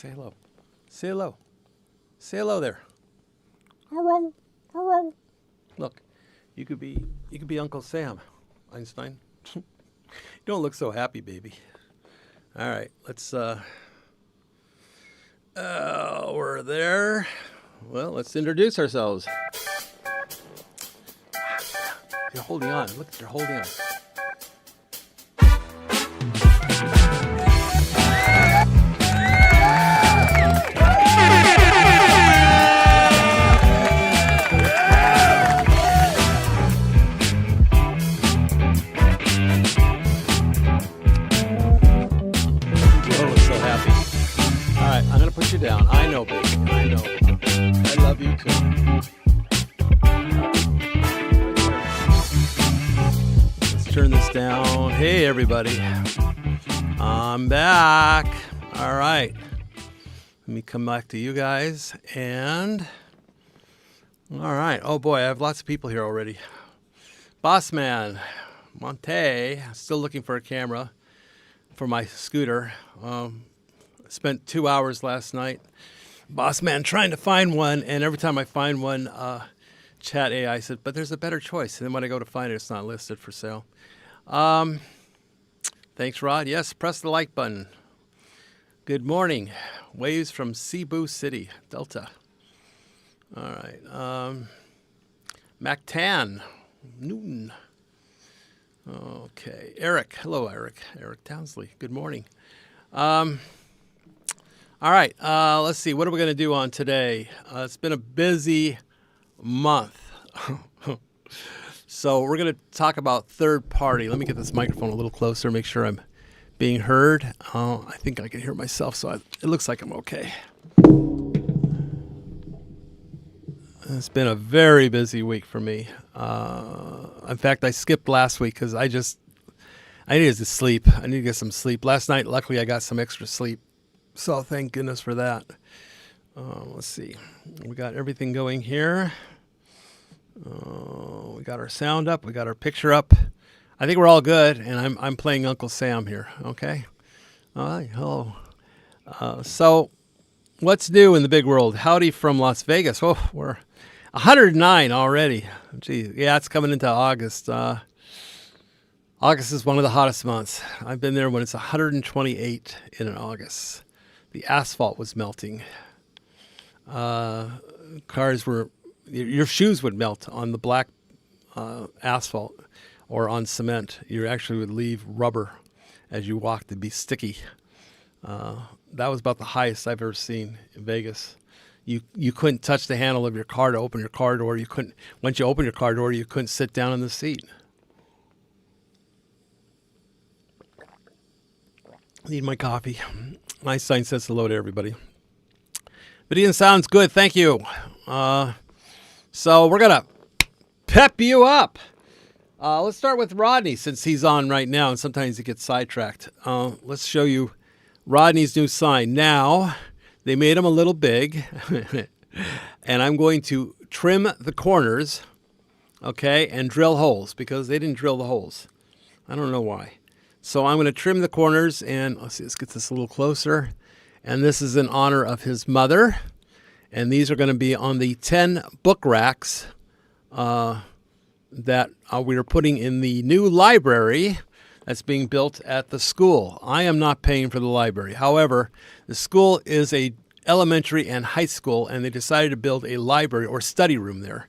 Say hello. Say hello. Say hello there. Hello. Hello. Look, you could be Uncle Sam, Einstein. You don't look so happy, baby. All right, let's we're there. Well, let's introduce ourselves. You're holding on. Look, you're holding on. Put you down. I know, baby. I know. I love you too. Let's turn this down. Hey, everybody. I'm back. All right. Let me come back to you guys. And, all right. Oh, boy. I have lots of people here already. Boss Man. Monte. Still looking for a camera for my scooter. Spent 2 hours last night, boss man, trying to find one, and every time I find one, chat AI said, but there's a better choice. And then when I go to find it, it's not listed for sale. Thanks, Rod. Yes, press the like button. Good morning. Waves from Cebu City, Delta. All right. MacTan, Newton. Okay. Eric. Hello, Eric. Eric Townsley. Good morning. All right, let's see. What are we going to do on today? It's been a busy month. So we're going to talk about third party. Let me get this microphone a little closer, make sure I'm being heard. I think I can hear myself, so it looks like I'm okay. It's been a very busy week for me. In fact, I skipped last week because I needed to sleep. I need to get some sleep. Last night, luckily, I got some extra sleep. So thank goodness for that. Let's see. We got everything going here. We got our sound up. We got our picture up. I think we're all good. And I'm playing Uncle Sam here. Okay. All right. Hello. So what's new in the big world? Howdy from Las Vegas. Oh, we're 109 already. Gee, yeah, it's coming into August. August is one of the hottest months. I've been there when it's 128 in August. The asphalt was melting. Cars were, your shoes would melt on the black asphalt or on cement. You actually would leave rubber as you walked to be sticky. That was about the highest I've ever seen in Vegas. You couldn't touch the handle of your car to open your car door. You couldn't, once you opened your car door, you couldn't sit down in the seat. Need my coffee. Einstein says hello to everybody. Video sounds good. Thank you. So we're going to pep you up. Let's start with Rodney since he's on right now, and sometimes he gets sidetracked. Let's show you Rodney's new sign. Now, they made him a little big, and I'm going to trim the corners, okay, and drill holes because they didn't drill the holes. I don't know why. So I'm going to trim the corners, and let's see, let's get this a little closer. And this is in honor of his mother. And these are going to be on the 10 book racks that we are putting in the new library that's being built at the school. I am not paying for the library. However, the school is a elementary and high school, and they decided to build a library or study room there.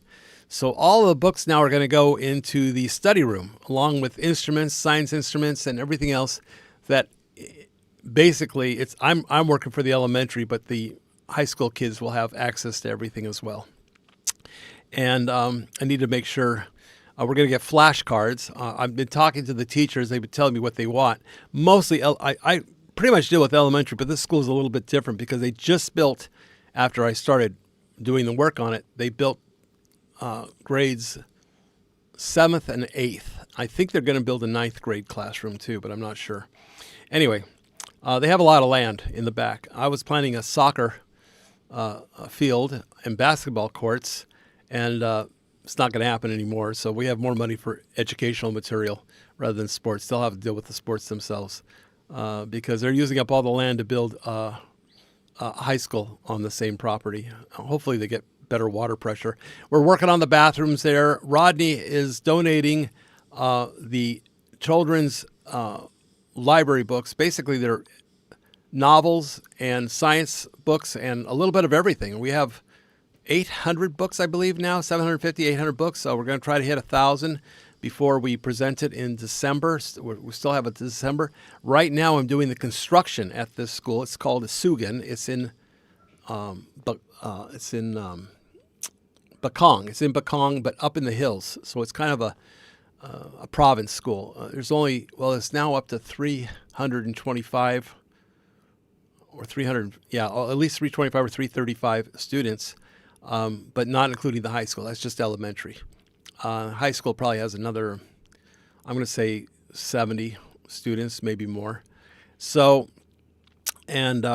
So all of the books now are going to go into the study room, along with instruments, science instruments, and everything else that basically I'm working for the elementary, but the high school kids will have access to everything as well. And I need to make sure we're going to get flashcards. I've been talking to the teachers. They've been telling me what they want. Mostly, I pretty much deal with elementary, but this school is a little bit different because they just built, after I started doing the work on it, they built grades 7th and 8th. I think they're going to build a 9th grade classroom too, but I'm not sure. Anyway, they have a lot of land in the back. I was planning a soccer field and basketball courts, and it's not going to happen anymore. So we have more money for educational material rather than sports. They'll have to deal with the sports themselves because they're using up all the land to build high school on the same property. Hopefully they get better water pressure. We're working on the bathrooms there. Rodney is donating the children's library books. Basically, they're novels and science books and a little bit of everything. We have 800 books, I believe now, 750, 800 books. So we're going to try to hit 1,000 before we present it in December. We still have it to December. Right now, I'm doing the construction at this school. It's called Sugan. It's in Bakong. It's in Bakong, but up in the hills. So it's kind of a province school. It's now up to 325 or 300, at least 325 or 335 students, but not including the high school. That's just elementary. High school probably has another, I'm going to say 70 students, maybe more. So, and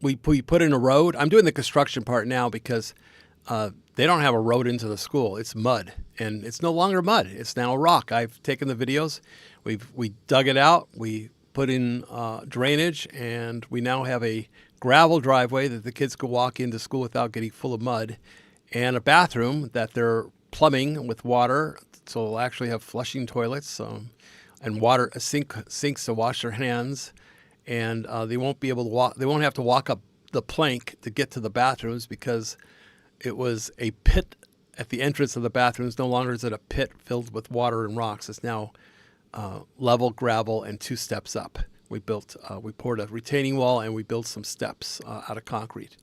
we put in a road. I'm doing the construction part now because they don't have a road into the school. It's mud, and it's no longer mud. It's now a rock. I've taken the videos. We dug it out. We put in drainage, and we now have a gravel driveway that the kids could walk into school without getting full of mud, and a bathroom that they're plumbing with water, so they'll actually have flushing toilets and water sinks to wash their hands, and they won't be able to walk. They won't have to walk up the plank to get to the bathrooms because it was a pit at the entrance of the bathrooms. No longer is it a pit filled with water and rocks. It's now level gravel and 2 steps up. We poured a retaining wall and we built some steps out of concrete.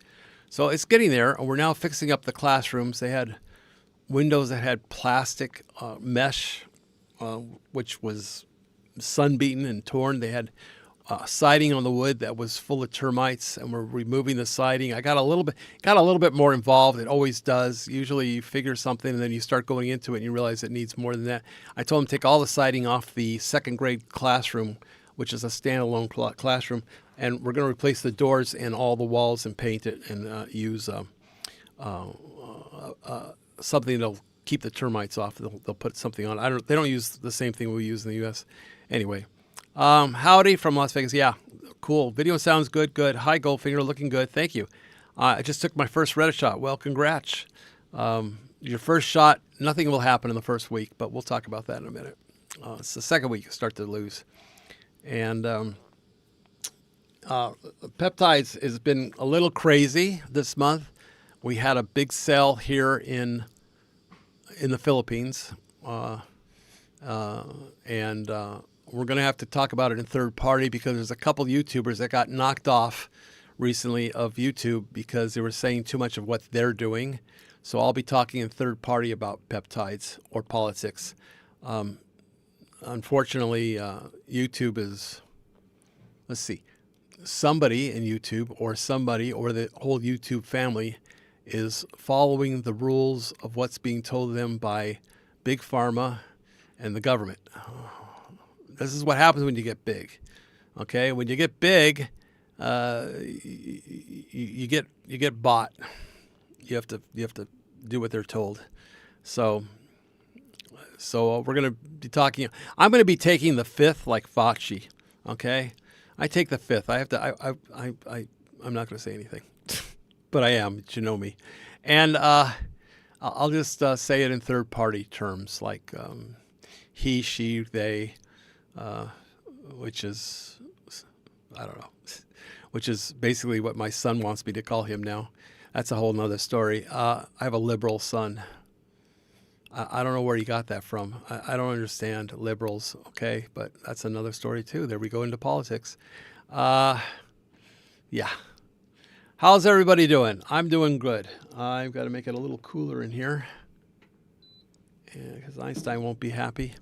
So it's getting there, and we're now fixing up the classrooms. They had windows that had plastic mesh, which was sun-beaten and torn. They had siding on the wood that was full of termites, and we're removing the siding. I got a little bit more involved. It always does. Usually you figure something and then you start going into it and you realize it needs more than that. I told them to take all the siding off the second grade classroom, which is a standalone classroom, and we're going to replace the doors and all the walls and paint it and use something that'll keep the termites off. They'll put something on. They don't use the same thing we use in the U.S. Anyway. Howdy from Las Vegas. Yeah, cool. Video sounds good. Good. Hi, Goldfinger. Looking good. Thank you. I just took my first Reddit shot. Well, congrats. Your first shot, nothing will happen in the first week, but we'll talk about that in a minute. It's the second week you start to lose. And peptides has been a little crazy this month. We had a big sale here in the Philippines. We're going to have to talk about it in third party because there's a couple YouTubers that got knocked off recently of YouTube because they were saying too much of what they're doing. So I'll be talking in third party about peptides or politics. Unfortunately, YouTube is, somebody in YouTube or the whole YouTube family is following the rules of what's being told them by Big Pharma and the government. This is what happens when you get big. Okay, when you get big, you get bought. You have to do what they're told. So we're going to be talking. I'm going to be taking the fifth like Fauci. Okay, I take the fifth. I have to. I'm not going to say anything, but I am. You know me, and I'll just say it in third party terms like he, she, they. Which is, I don't know, which is basically what my son wants me to call him now. That's a whole nother story. I have a liberal son. I don't know where he got that from. I don't understand liberals, okay? But that's another story too. There we go into politics. Yeah. How's everybody doing? I'm doing good. I've got to make it a little cooler in here because Einstein won't be happy.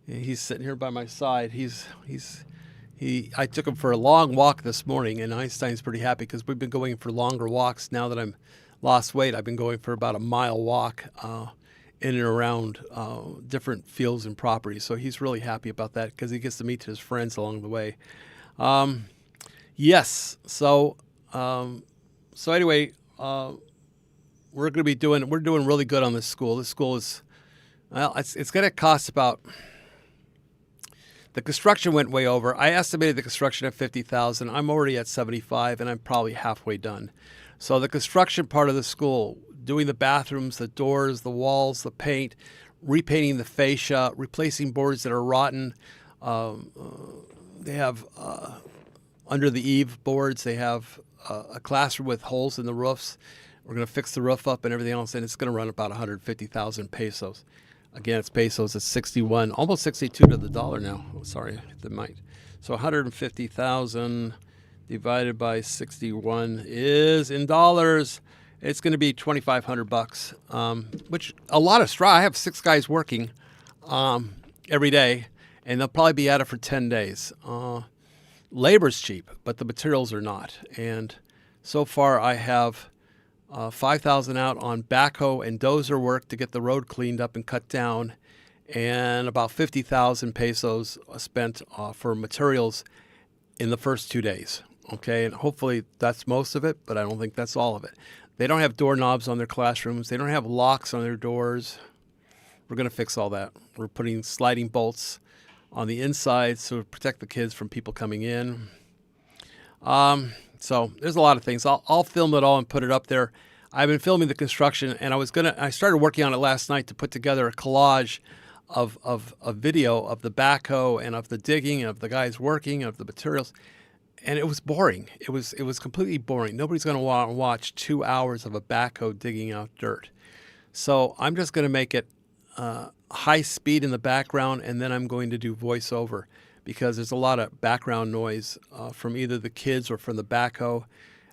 He's sitting here by my side. I took him for a long walk this morning, and Einstein's pretty happy because we've been going for longer walks. Now that I'm lost weight, I've been going for about a mile walk in and around different fields and properties. So he's really happy about that because he gets to meet his friends along the way. Yes. So anyway, we're doing really good on this school. This school is, well, it's going to cost about. The construction went way over. I estimated the construction at $50,000. I'm already at $75,000, and I'm probably halfway done. So the construction part of the school, doing the bathrooms, the doors, the walls, the paint, repainting the fascia, replacing boards that are rotten. They have under the eave boards, they have a classroom with holes in the roofs. We're going to fix the roof up and everything else, and it's going to run about 150,000 pesos. Again, it's pesos. It's 61, almost 62 to the dollar now. Oh, sorry, the mic. So 150,000 divided by 61 is in dollars. It's going to be $2,500, which a lot of straw. I have 6 guys working every day, and they'll probably be at it for 10 days. Labor's cheap, but the materials are not. And so far, I have 5,000 out on backhoe and dozer work to get the road cleaned up and cut down, and about 50,000 pesos spent for materials in the first 2 days. Okay, and hopefully that's most of it, but I don't think that's all of it. They don't have doorknobs on their classrooms. They don't have locks on their doors. We're going to fix all that. We're putting sliding bolts on the inside to protect the kids from people coming in. So there's a lot of things. I'll film it all and put it up there. I've been filming the construction, and I started working on it last night to put together a collage of a video of the backhoe and of the digging, of the guys working, of the materials. And it was boring. It was completely boring. Nobody's going to want to watch 2 hours of a backhoe digging out dirt. So I'm just going to make it high speed in the background, and then I'm going to do voiceover because there's a lot of background noise from either the kids or from the backhoe.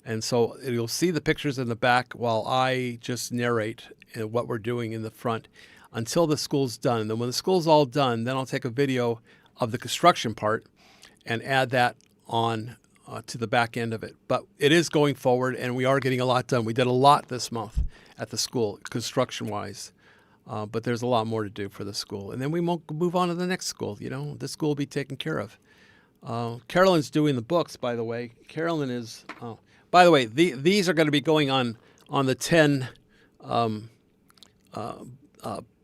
And so you'll see the pictures in the back while I just narrate what we're doing in the front until the school's done. And then when the school's all done, then I'll take a video of the construction part and add that on to the back end of it. But it is going forward, and we are getting a lot done. We did a lot this month at the school, construction-wise. But there's a lot more to do for the school. And then we won't move on to the next school. You know, this school will be taken care of. Carolyn's doing the books, by the way. Carolyn is, by the way, these are going to be going on the 10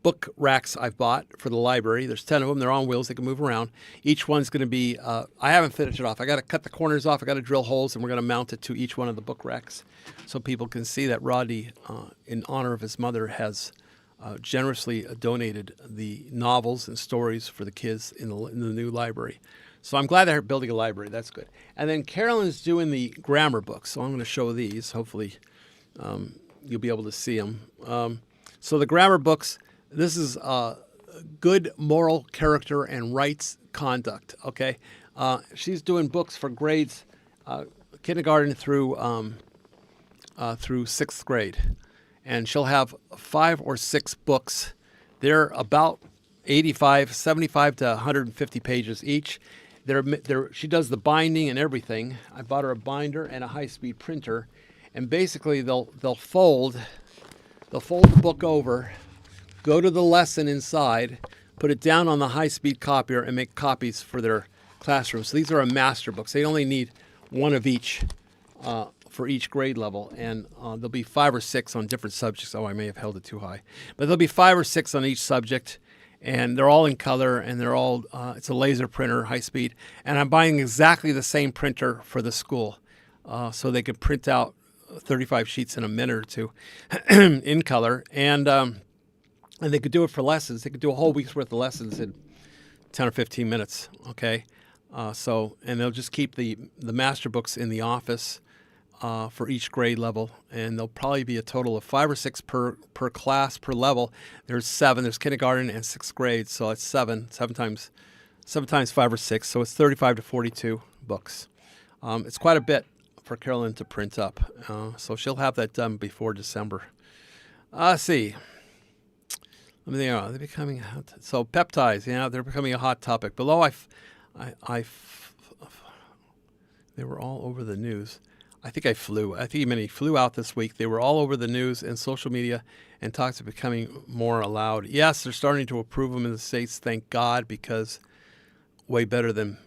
book racks I've bought for the library. There's 10 of them. They're on wheels. They can move around. Each one's going to be, I haven't finished it off. I got to cut the corners off. I got to drill holes, and we're going to mount it to each one of the book racks so people can see that Rodney, in honor of his mother, has generously donated the novels and stories for the kids in the new library. So I'm glad they're building a library. That's good. And then Carolyn's doing the grammar books. So I'm going to show these. Hopefully you'll be able to see them. So the grammar books, this is good moral character and rights conduct. Okay, she's doing books for grades kindergarten through 6th grade. And she'll have 5 or 6 books. They're about 75 to 150 pages each. She does the binding and everything. I bought her a binder and a high-speed printer, and basically they'll fold the book over, go to the lesson inside, put it down on the high-speed copier, and make copies for their classroom. So these are a master books. They only need one of each for each grade level, and there'll be 5 or 6 on different subjects. Oh, I may have held it too high. But there'll be 5 or 6 on each subject, and they're all in color, and they're all, it's a laser printer, high speed. And I'm buying exactly the same printer for the school, so they could print out 35 sheets in a minute or two in color. And they could do it for lessons. They could do a whole week's worth of lessons in 10 or 15 minutes, okay? And they'll just keep the master books in the office for each grade level, and there'll probably be a total of 5 or 6 per class per level. There's 7. There's kindergarten and 6th grade, so it's 7 times 5 or 6, so it's 35 to 42 books. It's quite a bit for Carolyn to print up, so she'll have that done before December. Let's see. Let me think. They're becoming so peptides. They're becoming a hot topic. Below, they were all over the news. I think he flew out this week. They were all over the news and social media, and talks are becoming more allowed. Yes, they're starting to approve them in the States, thank God, because way better than,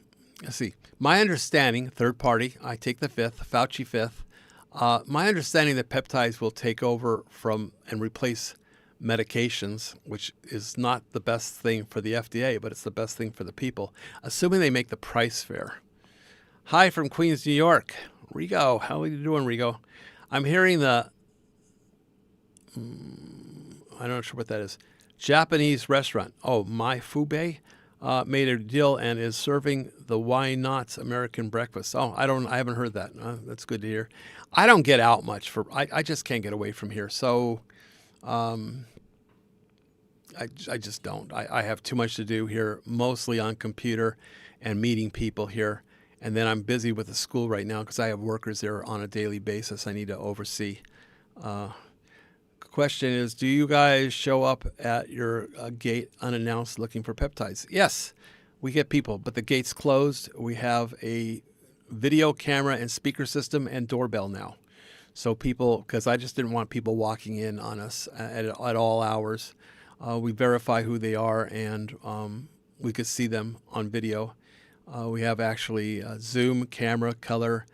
let's see. My understanding, third party, I take the fifth, Fauci fifth. My understanding that peptides will take over from and replace medications, which is not the best thing for the FDA, but it's the best thing for the people, assuming they make the price fair. Hi from Queens, New York. Rigo, how are you doing, Rigo? I'm hearing I'm not sure what that is. Japanese restaurant. Oh, My Fube made a deal and is serving the Why Not American breakfast. Oh, I haven't heard that. That's good to hear. I don't get out much I just can't get away from here. So, I just don't. I have too much to do here, mostly on computer and meeting people here. And then I'm busy with the school right now because I have workers there on a daily basis I need to oversee. Question is, do you guys show up at your gate unannounced looking for peptides? Yes, we get people, but the gate's closed. We have a video camera and speaker system and doorbell now. So people, because I just didn't want people walking in on us at all hours. We verify who they are, and we could see them on video. We have actually Zoom, camera, color,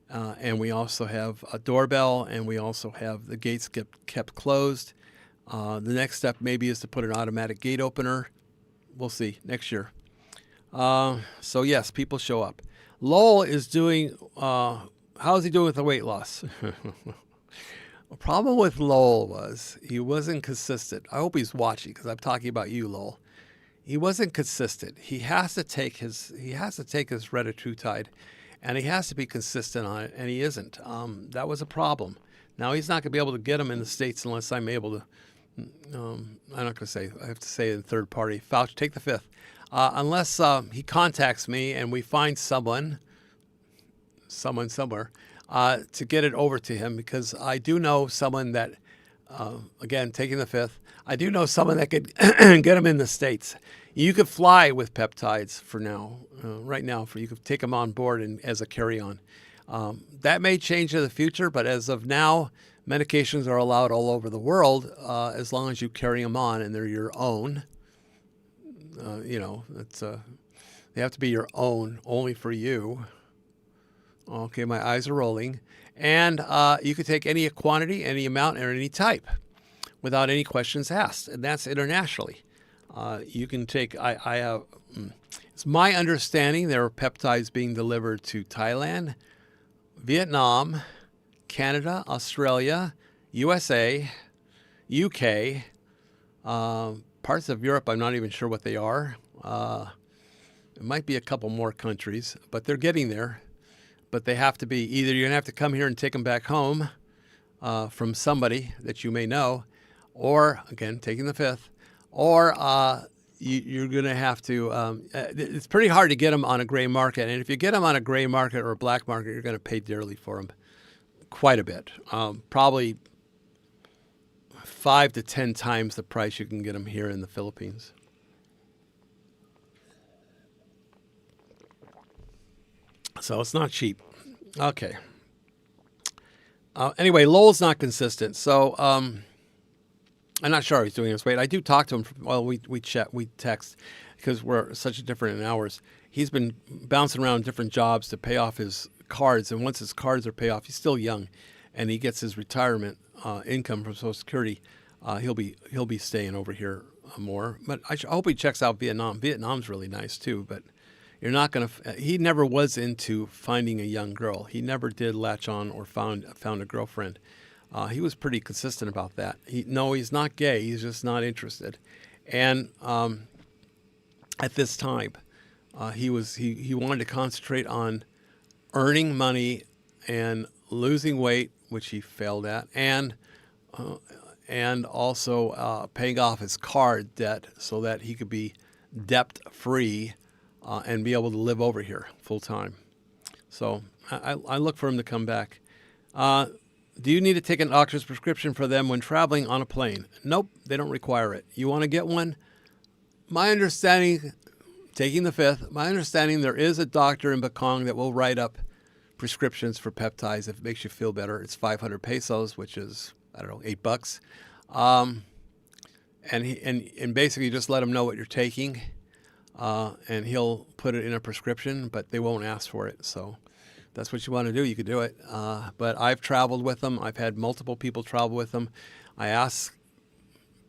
and we also have a doorbell, and we also have the gates kept closed. The next step maybe is to put an automatic gate opener. We'll see next year. So yes, people show up. Lowell is doing, how's he doing with the weight loss? The problem with Lowell was he wasn't consistent. I hope he's watching because I'm talking about you, Lowell. He wasn't consistent. He has to take his retatrutide, and he has to be consistent on it, and he isn't. That was a problem. Now he's not going to be able to get them in the States unless I'm able to. I'm not going to say. I have to say in third party. Fauci, take the fifth. Unless he contacts me and we find someone somewhere to get it over to him, because I do know someone that, again, taking the fifth, I do know someone that could get them in the States. You could fly with peptides for now, right now. You could take them on board and as a carry-on. That may change in the future, but as of now, medications are allowed all over the world as long as you carry them on and they're your own. They have to be your own, only for you. Okay, my eyes are rolling. And you could take any quantity, any amount, or any type without any questions asked. And that's internationally. You can take, it's my understanding there are peptides being delivered to Thailand, Vietnam, Canada, Australia, USA, UK, parts of Europe. I'm not even sure what they are. It might be a couple more countries, but they're getting there. But they have to be either you're going to have to come here and take them back home from somebody that you may know, or, again, taking the fifth, or you're going to have to, it's pretty hard to get them on a gray market. And if you get them on a gray market or a black market, you're going to pay dearly for them, quite a bit, probably 5 to 10 times the price you can get them here in the Philippines. So it's not cheap. Okay. Anyway, Lowell's not consistent. So I'm not sure how he's doing his weight. I do talk to him. We chat, we text, because we're such different in hours. He's been bouncing around different jobs to pay off his cards. And once his cards are paid off, he's still young, and he gets his retirement income from Social Security. He'll be staying over here more. But I hope he checks out Vietnam. Vietnam's really nice too, but you're not going to. He never was into finding a young girl. He never did latch on or found a girlfriend. He was pretty consistent about that. He's not gay. He's just not interested. And at this time, he wanted to concentrate on earning money and losing weight, which he failed at, and also paying off his card debt so that he could be debt free. And be able to live over here full time. So I look for him to come back. Do you need to take an doctor's prescription for them when traveling on a plane? Nope, they don't require it. You want to get one? My understanding, taking the fifth, my understanding there is a doctor in Bakong that will write up prescriptions for peptides if it makes you feel better. It's 500 pesos, which is, I don't know, $8. And basically just let them know what you're taking. And he'll put it in a prescription, but they won't ask for it. So that's what you want to do. You could do it. But I've traveled with them. I've had multiple people travel with them. I ask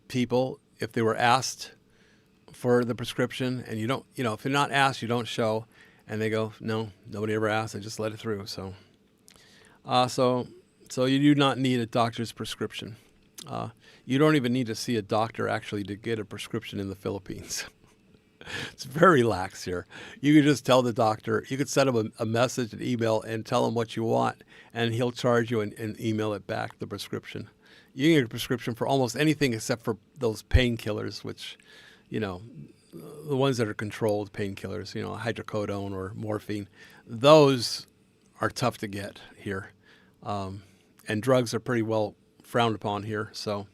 people, if they were asked for the prescription, and you don't, if you're not asked, you don't show, and they go, no, nobody ever asked, I just let it through. So you do not need a doctor's prescription. You don't even need to see a doctor actually to get a prescription in the Philippines. It's very lax here. You can just tell the doctor, you could send him a message, an email, and tell him what you want, and he'll charge you and email it back, the prescription. You can get a prescription for almost anything except for those painkillers, which, the ones that are controlled painkillers, hydrocodone or morphine. Those are tough to get here. And drugs are pretty well frowned upon here, so.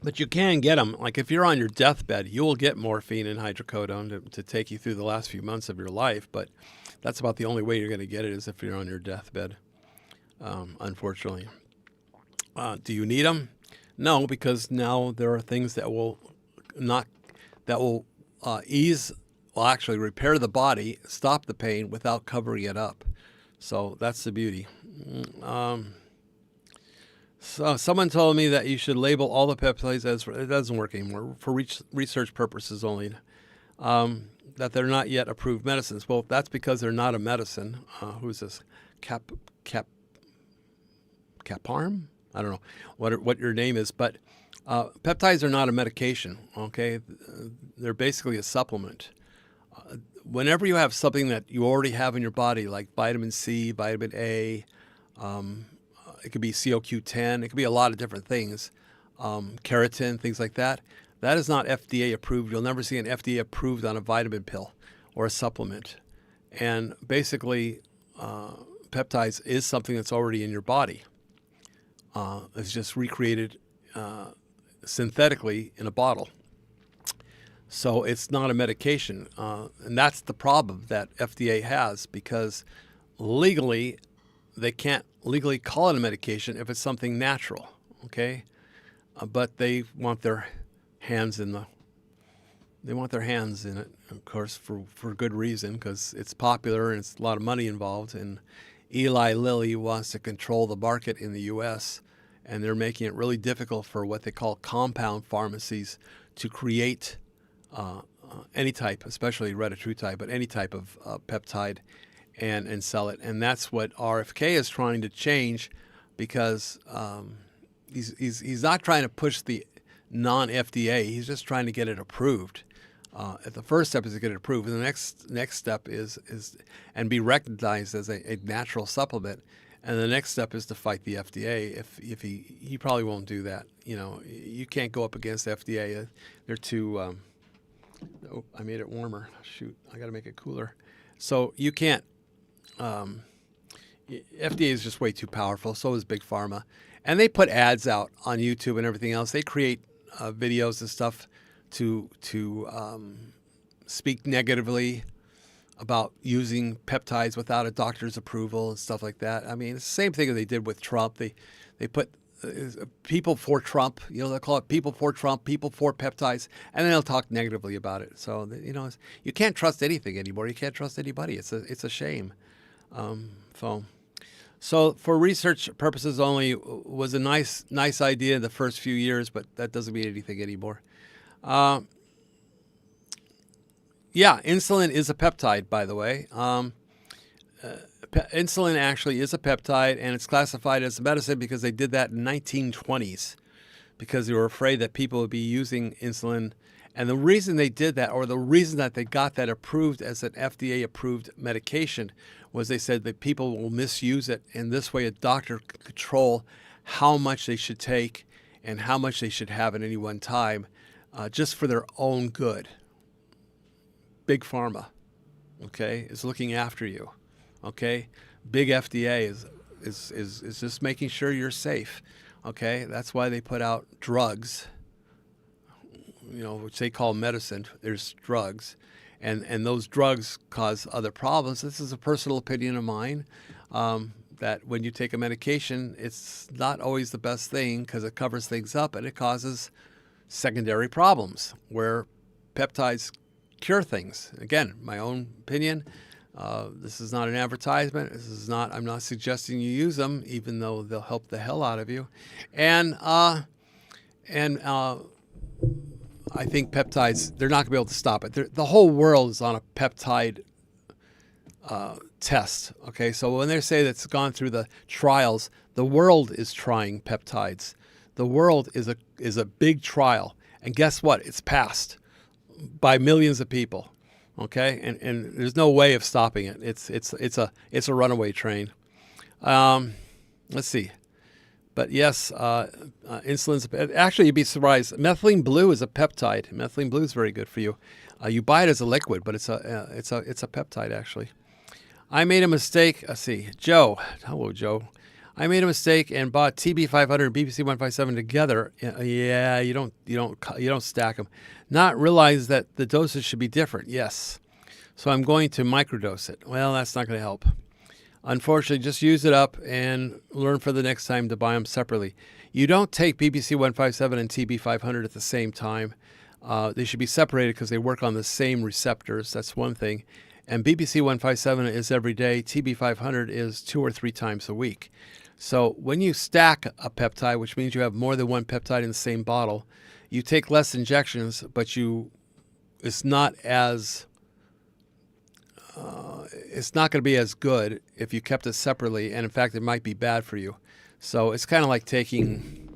But you can get them. Like if you're on your deathbed, you will get morphine and hydrocodone to take you through the last few months of your life. But that's about the only way you're going to get it is if you're on your deathbed, unfortunately. Do you need them? No, because now there are things that will actually repair the body, stop the pain without covering it up. So that's the beauty. So someone told me that you should label all the peptides as, it doesn't work anymore, for research purposes only, that they're not yet approved medicines. Well, that's because they're not a medicine. Who's this? Caparm? I don't know what your name is, but peptides are not a medication, okay? They're basically a supplement. Whenever you have something that you already have in your body, like vitamin C, vitamin A, it could be CoQ10. It could be a lot of different things, keratin, things like that. That is not FDA approved. You'll never see an FDA approved on a vitamin pill or a supplement. And basically, peptides is something that's already in your body. It's just recreated synthetically in a bottle. So it's not a medication. And that's the problem that FDA has, because legally, they can't legally call it a medication if it's something natural, okay? But they want their hands in it, of course, for good reason, because it's popular and it's a lot of money involved. And Eli Lilly wants to control the market in the U.S., and they're making it really difficult for what they call compound pharmacies to create any type, especially retatrutide, but any type of peptide, and sell it. And that's what RFK is trying to change, because he's not trying to push the non-FDA. He's just trying to get it approved. The first step is to get it approved. And the next step is and be recognized as a natural supplement. And the next step is to fight the FDA. If he probably won't do that. You can't go up against FDA. They're too. Oh, I made it warmer. Shoot, I got to make it cooler. So you can't. FDA is just way too powerful. So is Big Pharma, and they put ads out on YouTube and everything else. They create videos and stuff to speak negatively about using peptides without a doctor's approval and stuff like that. I mean, it's the same thing that they did with Trump. They put people for Trump. They'll call it people for Trump, people for peptides, and then they'll talk negatively about it. So you can't trust anything anymore. You can't trust anybody. It's a shame. So for research purposes only was a nice idea in the first few years, but that doesn't mean anything anymore. Yeah, insulin is a peptide, by the way. Insulin actually is a peptide, and it's classified as a medicine because they did that in the 1920s, because they were afraid that people would be using insulin. And the reason they did that, or the reason that they got that approved as an FDA-approved medication, was they said that people will misuse it, and this way a doctor can control how much they should take and how much they should have at any one time, just for their own good. Big Pharma, okay, is looking after you, okay? Big FDA is just making sure you're safe, okay? That's why they put out drugs, which they call medicine. There's drugs, and those drugs cause other problems. This is a personal opinion of mine, that when you take a medication, it's not always the best thing because it covers things up and it causes secondary problems where peptides cure things. Again, my own opinion, This is not an advertisement. I'm not suggesting you use them, even though they'll help the hell out of you. And I think peptides, they're not going to be able to stop it. The whole world is on a peptide test. Okay, so when they say that it's gone through the trials, the world is trying peptides. The world is a big trial, and guess what? It's passed by millions of people. Okay, and there's no way of stopping it. It's a runaway train. Let's see, but yes, insulin's actually, you'd be surprised. Methylene blue is a peptide. Methylene blue is very good for you. You buy it as a liquid, but it's a peptide actually. I made a mistake. Let's see, Joe. Hello, Joe. I made a mistake and bought TB500 and BBC157 together. Yeah, you don't stack them. Not realize that the doses should be different. Yes. So I'm going to microdose it. Well, that's not going to help. Unfortunately, just use it up and learn for the next time to buy them separately. You don't take BBC157 and TB500 at the same time. They should be separated because they work on the same receptors. That's one thing. And BBC157 is every day. TB500 is 2 or 3 times a week. So when you stack a peptide, which means you have more than one peptide in the same bottle, you take less injections, but it's not going to be as good if you kept it separately, and in fact, it might be bad for you. So it's kind of like taking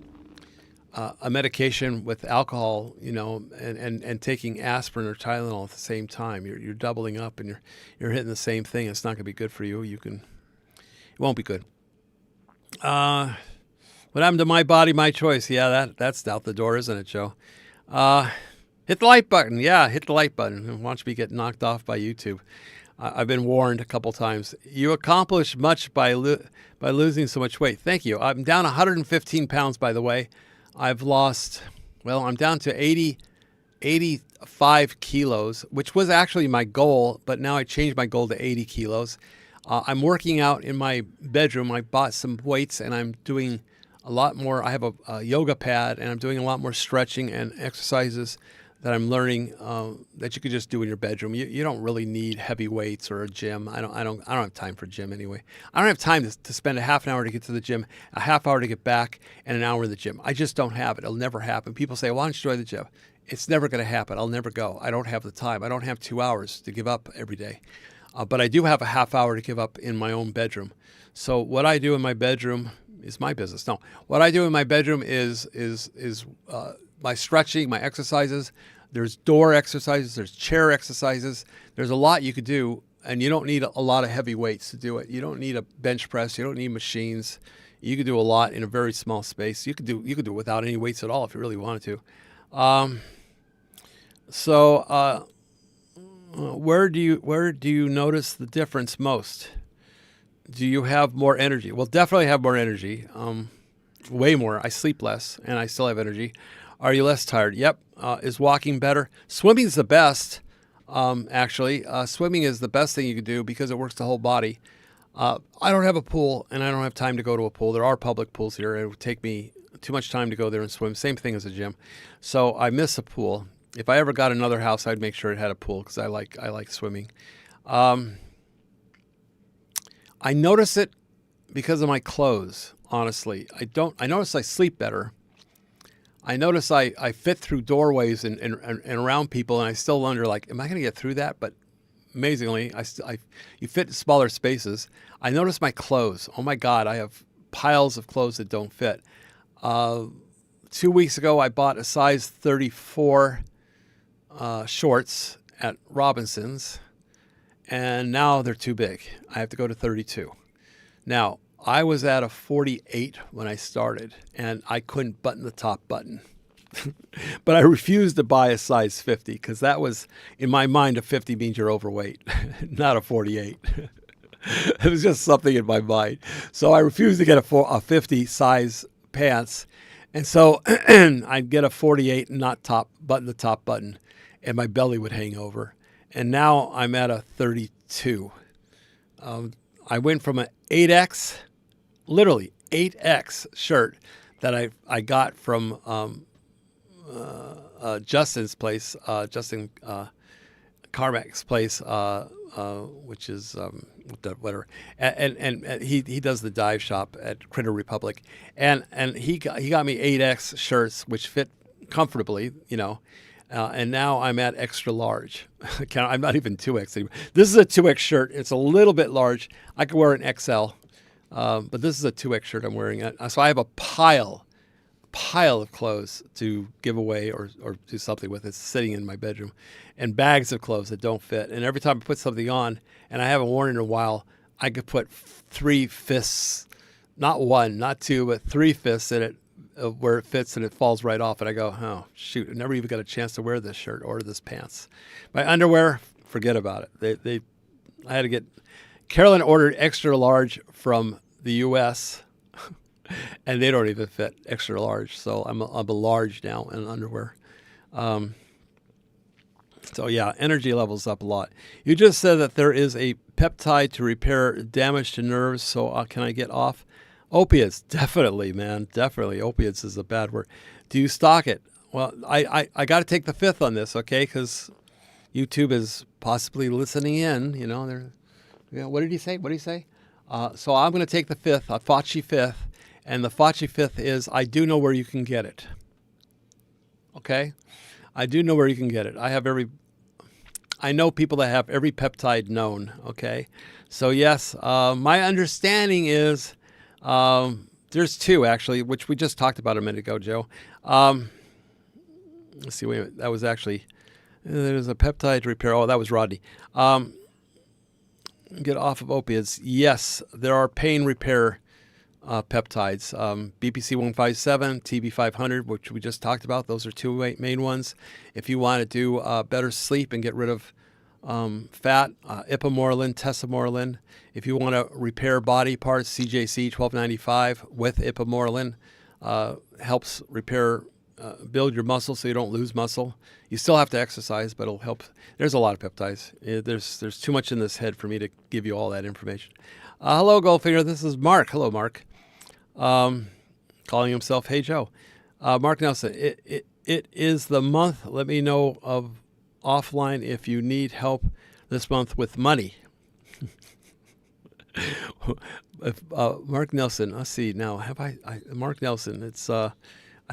a medication with alcohol, and taking aspirin or Tylenol at the same time. You're doubling up, and you're hitting the same thing. It's not going to be good for you. It won't be good. What happened to my body, my choice? Yeah, that's out the door, isn't it, Joe? Hit the like button. Yeah, hit the like button. Watch me get knocked off by YouTube. I've been warned a couple times. You accomplished much by losing so much weight. Thank you. I'm down 115 pounds, by the way. I've lost, I'm down to 85 kilos, which was actually my goal, but now I changed my goal to 80 kilos. I'm working out in my bedroom. I bought some weights, and I'm doing a lot more. I have a yoga pad, and I'm doing a lot more stretching and exercises that I'm learning that you could just do in your bedroom. You don't really need heavy weights or a gym. I don't have time for gym anyway. I don't have time to spend a half an hour to get to the gym, a half hour to get back, and an hour in the gym. I just don't have it. It'll never happen. People say, "Why don't you join the gym?" It's never going to happen. I'll never go. I don't have the time. I don't have 2 hours to give up every day. But I do have a half hour to give up in my own bedroom. So what I do in my bedroom is my business. No, what I do in my bedroom is my stretching, my exercises. There's door exercises. There's chair exercises. There's a lot you could do, and you don't need a lot of heavy weights to do it. You don't need a bench press. You don't need machines. You could do a lot in a very small space. You could do it without any weights at all if you really wanted to. Where do you notice the difference most? Do you have more energy? Well, definitely have more energy. Way more. I sleep less, and I still have energy. Are you less tired? Yep. Is walking better? Swimming's the best. Actually, swimming is the best thing you can do because it works the whole body. I don't have a pool, and I don't have time to go to a pool. There are public pools here. It would take me too much time to go there and swim. Same thing as a gym. So I miss a pool. If I ever got another house, I'd make sure it had a pool because I like swimming. I notice it because of my clothes. Honestly, I notice I sleep better. I notice I fit through doorways and around people, and I still wonder, am I going to get through that? But amazingly, you fit in smaller spaces. I notice my clothes. Oh my God, I have piles of clothes that don't fit. 2 weeks ago, I bought a size 34 shorts at Robinson's, and now they're too big. I have to go to 32. Now, I was at a 48 when I started, and I couldn't button the top button. But I refused to buy a size 50 because that was, in my mind, a 50 means you're overweight, not a 48. It was just something in my mind. So I refused to get a 50 size pants. And so I'd get a 48 and not button the top button, and my belly would hang over. And now I'm at a 32. I went from an 8X, literally 8X shirt that I got from Justin's place, Justin Carmack's place, which is whatever, and he does the dive shop at Critter Republic, and he got me 8X shirts which fit comfortably, and now I'm at extra large. I'm not even 2X anymore. This is a 2X shirt. It's a little bit large. I could wear an XL, but this is a 2X shirt I'm wearing. So I have a pile of clothes to give away or do something with. It's sitting in my bedroom, and bags of clothes that don't fit. And every time I put something on and I haven't worn it in a while, I could put 3 fists, not 1, not 2, but 3 fists in it where it fits, and it falls right off. And I go, oh shoot, I never even got a chance to wear this shirt or this pants. My underwear, forget about it. I had to get, Carolyn ordered extra large from the U.S. and they don't even fit extra large. So I'm a large now in underwear. So yeah, energy levels up a lot. You just said that there is a peptide to repair damage to nerves. So can I get off opiates? Definitely, man. Definitely. Opiates is a bad word. Do you stock it? Well, I got to take the fifth on this, okay? Because YouTube is possibly listening in. What did he say? What did he say? So I'm going to take the fifth, a Fauci fifth. And the Fauci fifth is, I do know where you can get it. Okay? I do know where you can get it. I know people that have every peptide known. Okay? So yes, my understanding is there's 2 actually, which we just talked about a minute ago, Joe. Let's see, wait a minute. That was actually, there's a peptide repair. Oh, that was Rodney. Get off of opiates. Yes, there are pain repair peptides, BPC 157, TB 500, which we just talked about. Those are 2 main ones. If you want to do better sleep and get rid of fat, ipamorelin, tesamorelin. If you want to repair body parts, CJC 1295 with ipamorelin helps repair, build your muscle so you don't lose muscle. You still have to exercise, but it'll help. There's a lot of peptides. There's too much in this head for me to give you all that information. Hello, Goldfinger. This is Mark. Hello, Mark. Calling himself Hey Joe. Mark Nelson. It is the month. Let me know of offline if you need help this month with money. Mark Nelson. Let's see now. Have I Mark Nelson? It's I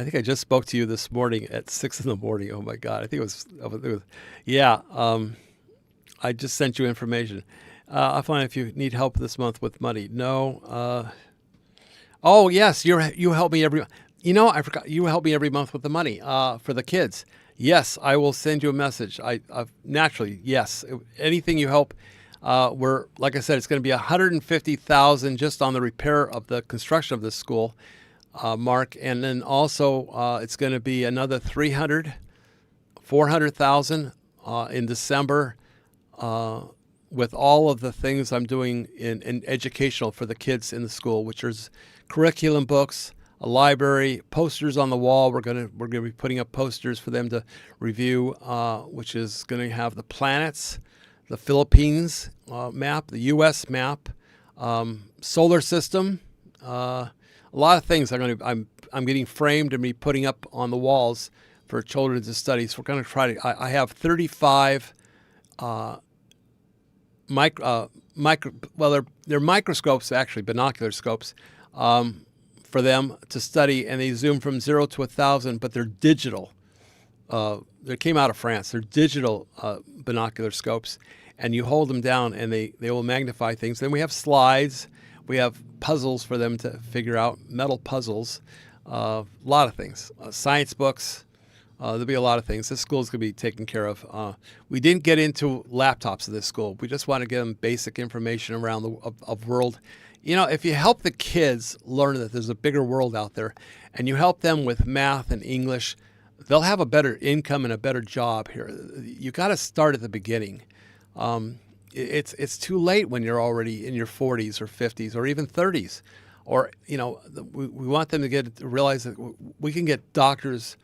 think I just spoke to you this morning at 6 a.m. Oh my God. I think it was yeah. I just sent you information. Offline if you need help this month with money. No. Oh yes, you help me every. I forgot you help me every month with the money for the kids. Yes, I will send you a message. Naturally, yes. Anything you help, we're like I said, it's going to be $150,000 just on the repair of the construction of this school, Mark, and then also it's going to be another $400,000 in December. With all of the things I'm doing in educational for the kids in the school, which is curriculum books, a library, posters on the wall. We're gonna be putting up posters for them to review, which is going to have the planets, the Philippines map, the U.S. map, solar system, a lot of things. I'm getting framed and be putting up on the walls for children to study. So we're going to try to. I have 35. They're microscopes, actually, binocular scopes, for them to study, and they zoom from 0 to 1,000, but they're digital. They came out of France. They're digital binocular scopes, and you hold them down, and they will magnify things. Then we have slides. We have puzzles for them to figure out, metal puzzles, a lot of things, science books. There'll be a lot of things. This school is going to be taken care of. We didn't get into laptops at this school. We just want to give them basic information around the world. If you help the kids learn that there's a bigger world out there, and you help them with math and English, they'll have a better income and a better job here. You got to start at the beginning. It's too late when you're already in your 40s or 50s or even 30s. Or we want them to realize that we can get doctors.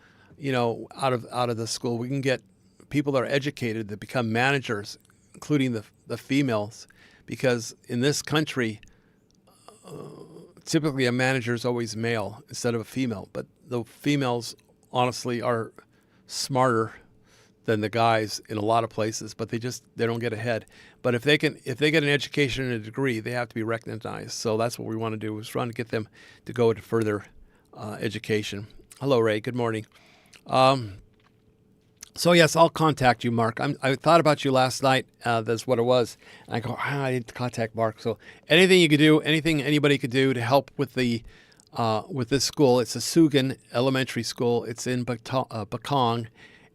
Out of the school, we can get people that are educated that become managers, including the females, because in this country, typically a manager is always male instead of a female. But the females, honestly, are smarter than the guys in a lot of places, but they don't get ahead. But if they get an education and a degree, they have to be recognized. So that's what we want to do, is trying to get them to go into further education. Hello, Ray. Good morning. So yes, I'll contact you, Mark. I thought about you last night. That's what it was. And I go, I need to contact Mark. So anything you could do, anything anybody could do to help with the with this school. It's a Sugan Elementary School. It's in Bakong,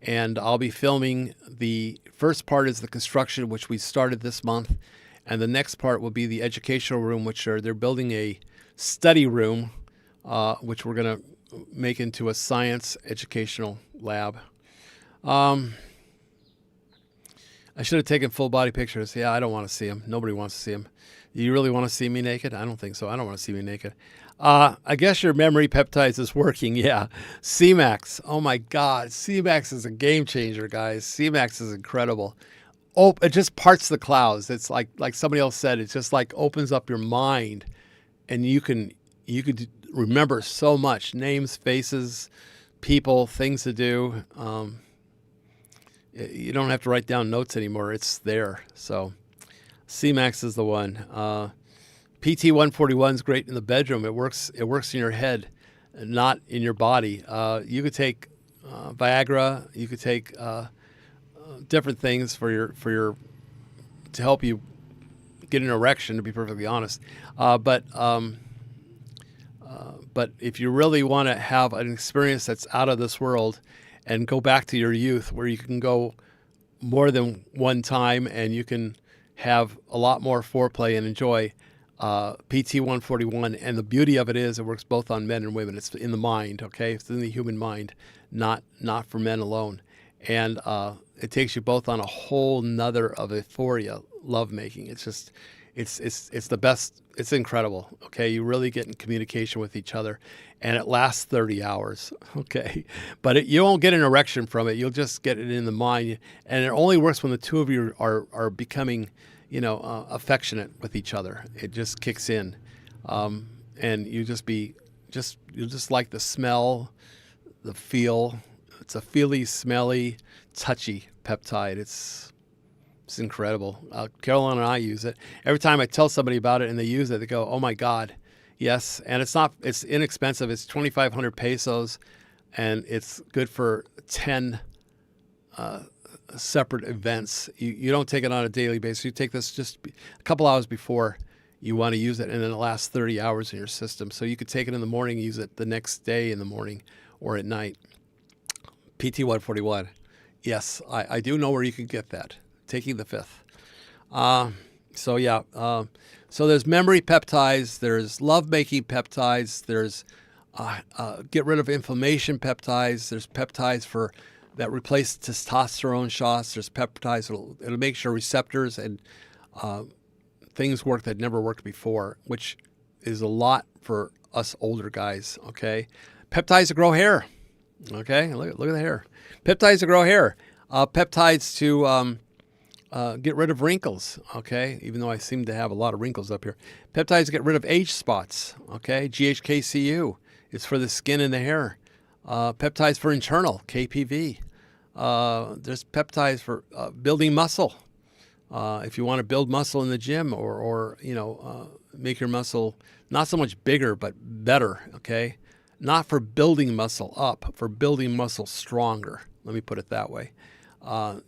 and I'll be filming. The first part is the construction, which we started this month, and the next part will be the educational room, they're building a study room, which we're going to make into a science educational lab. I should have taken full body pictures. Yeah, I don't want to see them. Nobody wants to see them. You really want to see me naked? I don't think so. I don't want to see me naked. I guess your memory peptides is working. Yeah. C-Max. Oh my God. C-Max is a game changer, guys. C-Max is incredible. Oh, it just parts the clouds. It's like somebody else said, it just like opens up your mind, and you could remember so much: names, faces, people, things to do. You don't have to write down notes anymore. It's there. So C-Max is the one. PT-141 is great in the bedroom. It works in your head, not in your body. You could take Viagra. You could take different things to help you get an erection, to be perfectly honest. But if you really want to have an experience that's out of this world and go back to your youth, where you can go more than one time and you can have a lot more foreplay and enjoy, PT-141. And the beauty of it is it works both on men and women. It's in the mind, okay? It's in the human mind, not for men alone. And it takes you both on a whole nother of euphoria, lovemaking. It's just, it's the best. It's incredible. Okay, you really get in communication with each other, and it lasts 30 hours. Okay, but you won't get an erection from it. You'll just get it in the mind, and it only works when the two of you are becoming, affectionate with each other. It just kicks in, and you'll just like the smell, the feel. It's a feely, smelly, touchy peptide. It's incredible. Carolyn and I use it. Every time I tell somebody about it and they use it, they go, "Oh my God, yes!" And it's inexpensive. It's 2,500 pesos, and it's good for 10 separate events. You don't take it on a daily basis. You take this just a couple hours before you want to use it, and then it lasts 30 hours in your system. So you could take it in the morning, use it the next day in the morning or at night. PT-141. Yes, I do know where you can get that. Taking the fifth. So there's memory peptides, there's love-making peptides, there's get rid of inflammation peptides, there's peptides that replace testosterone shots, there's peptides it'll make sure receptors and things work that never worked before, which is a lot for us older guys, okay? Peptides to grow hair, okay? Look at the hair. Peptides to grow hair. Peptides to get rid of wrinkles, okay? Even though I seem to have a lot of wrinkles up here. Peptides to get rid of age spots, okay? GHKCU is for the skin and the hair. Peptides for internal, KPV. There's peptides for building muscle. If you want to build muscle in the gym or make your muscle not so much bigger but better, okay? Not for building muscle up, for building muscle stronger. Let me put it that way.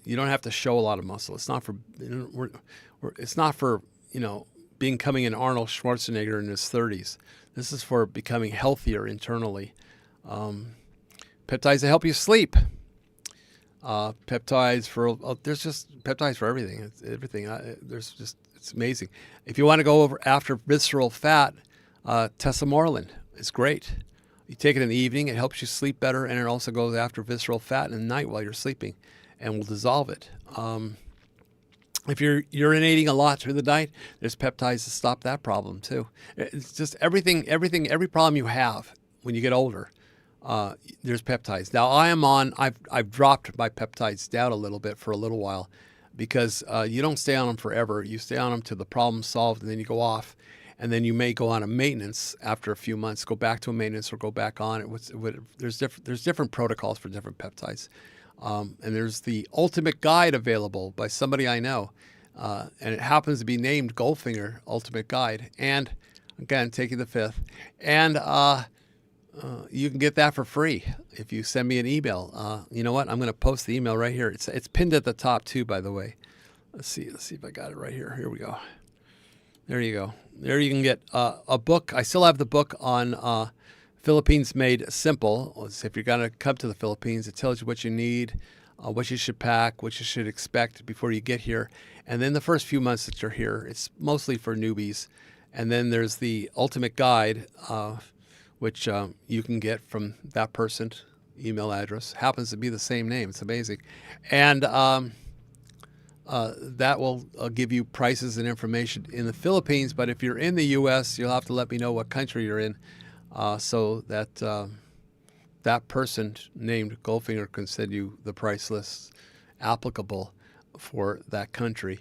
You don't have to show a lot of muscle. It's not for becoming an Arnold Schwarzenegger in his 30s. This is for becoming healthier internally. Peptides to help you sleep. Peptides for there's just peptides for everything. It's everything. It's amazing. If you want to go after visceral fat, tesamorelin is great. You take it in the evening, it helps you sleep better, and it also goes after visceral fat in the night while you're sleeping, and will dissolve it. If you're urinating a lot through the night, there's peptides to stop that problem too. It's just every problem you have when you get older, there's peptides. Now I've dropped my peptides down a little bit for a little while, because you don't stay on them forever. You stay on them till the problem's solved, and then you go off. And then you may go on a maintenance after a few months, go back to a maintenance or go back on it. There's different protocols for different peptides. And there's the Ultimate Guide available by somebody I know. And it happens to be named Goldfinger Ultimate Guide. And again, taking the fifth. And you can get that for free if you send me an email. You know what? I'm going to post the email right here. It's pinned at the top too, by the way. Let's see if I got it right here. Here we go. There you go. There you can get a book. I still have the book on Philippines Made Simple. If you're going to come to the Philippines, it tells you what you need, what you should pack, what you should expect before you get here. And then the first few months that you're here, it's mostly for newbies. And then there's the Ultimate Guide, which you can get from that person's email address. Happens to be the same name. It's amazing. And that will give you prices and information in the Philippines. But if you're in the U.S., you'll have to let me know what country you're in so that that person named Goldfinger can send you the price lists applicable for that country.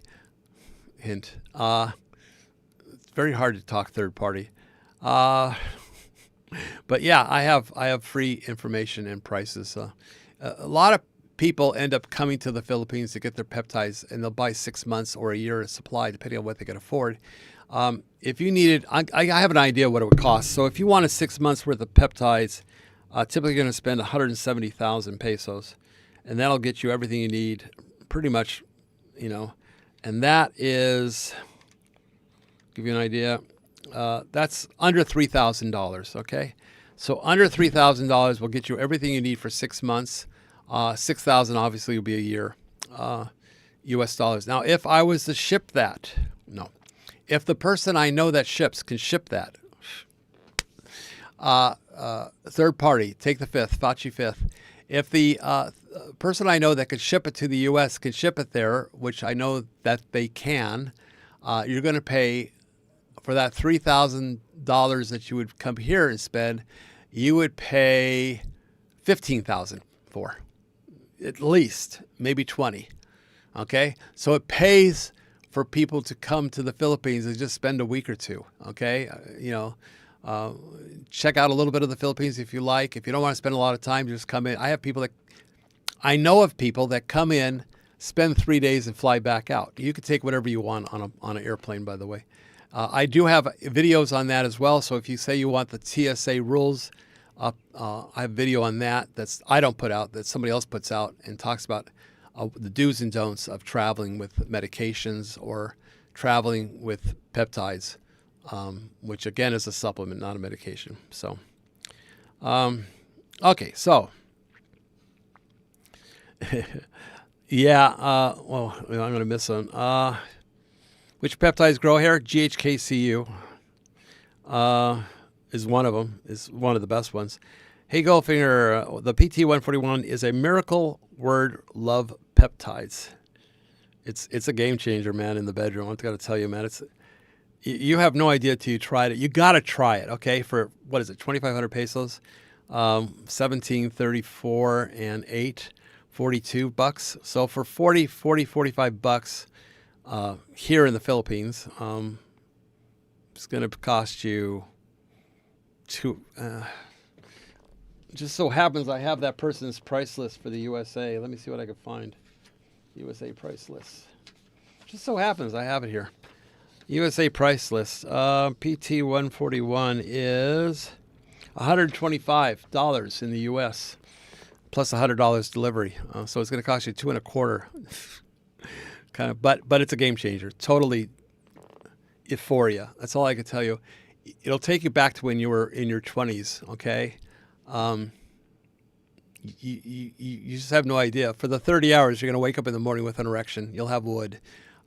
Hint. It's very hard to talk third party. But yeah, I have free information and prices. A lot of people end up coming to the Philippines to get their peptides, and they'll buy 6 months or a year of supply, depending on what they can afford. If you needed, I have an idea what it would cost. So if you wanted 6 months worth of peptides, typically you're going to spend 170,000 pesos, and that'll get you everything you need, pretty much, and that is, give you an idea, that's under $3,000, okay? So under $3,000 will get you everything you need for 6 months. 6,000 obviously will be a year, U.S. dollars. Now, if I was to ship that, if the person I know that ships can ship that, third party, take the fifth, Fauci fifth. If the person I know that could ship it to the U.S. can ship it there, which I know that they can, you're going to pay for that $3,000 that you would come here and spend. You would pay $15,000 for, at least, maybe 20. Okay, so it pays for people to come to the Philippines and just spend a week or two. Okay, check out a little bit of the Philippines if you like. If you don't want to spend a lot of time, just come in. I know of people that come in, spend 3 days, and fly back out. You can take whatever you want on an airplane, by the way. I do have videos on that as well. So if you say you want the TSA rules, I have a video on that I don't put out, that somebody else puts out and talks about the do's and don'ts of traveling with medications or traveling with peptides, which again is a supplement, not a medication. So, okay, so yeah, well, I'm going to miss one. Which peptides grow hair? GHKCU is one of them, is one of the best ones. Hey, Goldfinger, the PT-141 is a miracle word love peptides. It's a game changer, man, in the bedroom. I've got to tell you, man, you have no idea till you tried it. You got to try it, okay? For, what is it, 2,500 pesos? 17.34 and 8.42 bucks. So for 45 bucks here in the Philippines, it's going to cost you just so happens I have that person's price list for the USA. Let me see what I can find. USA price list. Just so happens I have it here. USA price list. PT-141 is $125 in the US, plus $100 delivery. So it's going to cost you $2.25. Kind of, but it's a game changer. Totally euphoria. That's all I can tell you. It'll take you back to when you were in your 20s. Okay. You just have no idea. For the 30 hours, you're going to wake up in the morning with an erection. You'll have wood.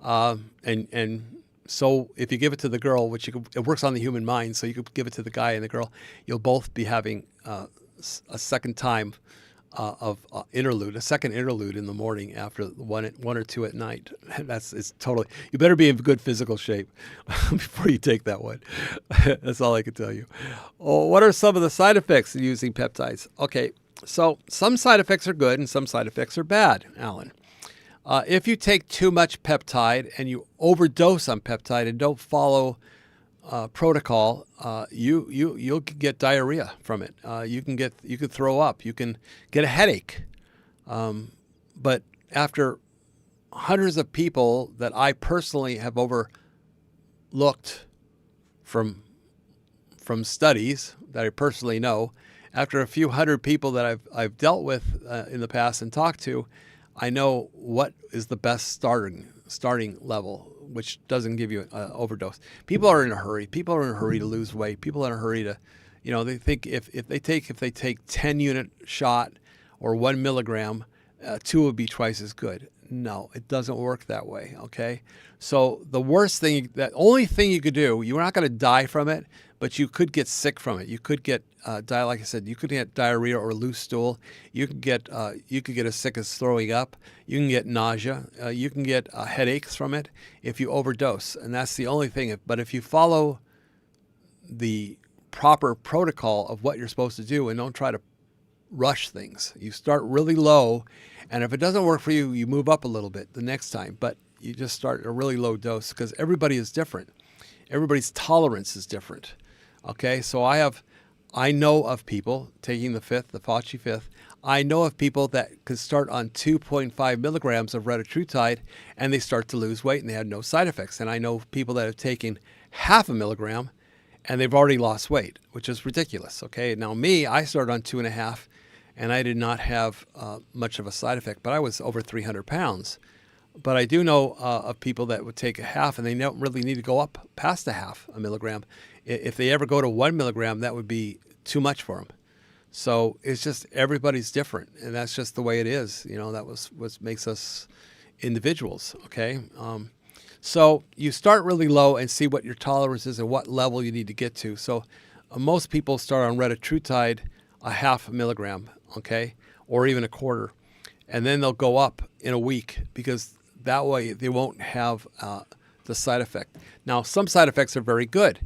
And so if you give it to the girl, it works on the human mind, so you could give it to the guy and the girl, you'll both be having a second time of interlude, a second interlude in the morning after one or two at night. It's totally. You better be in good physical shape before you take that one. That's all I can tell you. Oh, what are some of the side effects of using peptides? Okay, so some side effects are good and some side effects are bad, Alan. If you take too much peptide and you overdose on peptide and don't follow protocol, you'll get diarrhea from it. You can throw up. You can get a headache. But after hundreds of people that I personally have overlooked from studies that I personally know, after a few hundred people that I've dealt with in the past and talked to, I know what is the best starting level, which doesn't give you an overdose. People are in a hurry. People are in a hurry to lose weight. People are in a hurry to, they think if they take 10 unit shot or 1 milligram, 2 would be twice as good. No, it doesn't work that way. Okay, so the only thing you could do, you're not going to die from it, but you could get sick from it. You could get like I said, you could get diarrhea or loose stool. You could get as sick as throwing up. You can get nausea. You can get headaches from it if you overdose, and that's the only thing. But if you follow the proper protocol of what you're supposed to do and don't try to rush things, you start really low, and if it doesn't work for you, you move up a little bit the next time. But you just start a really low dose because everybody is different. Everybody's tolerance is different. Okay, so I know of people taking the Fauci fifth. I know of people that could start on 2.5 milligrams of retatrutide and they start to lose weight and they had no side effects. And I know people that have taken half a milligram and they've already lost weight, which is ridiculous. Okay, now me, I started on 2.5 and I did not have much of a side effect, but I was over 300 pounds. But I do know of people that would take a half and they don't really need to go up past a half a milligram. If they ever go to 1 milligram, that would be too much for them. So it's just everybody's different, and that's just the way it is. That was what makes us individuals. Okay, so you start really low and see what your tolerance is and what level you need to get to. So most people start on retatrutide a half a milligram, okay, or even a quarter, and then they'll go up in a week because that way they won't have the side effect. Now, some side effects are very good.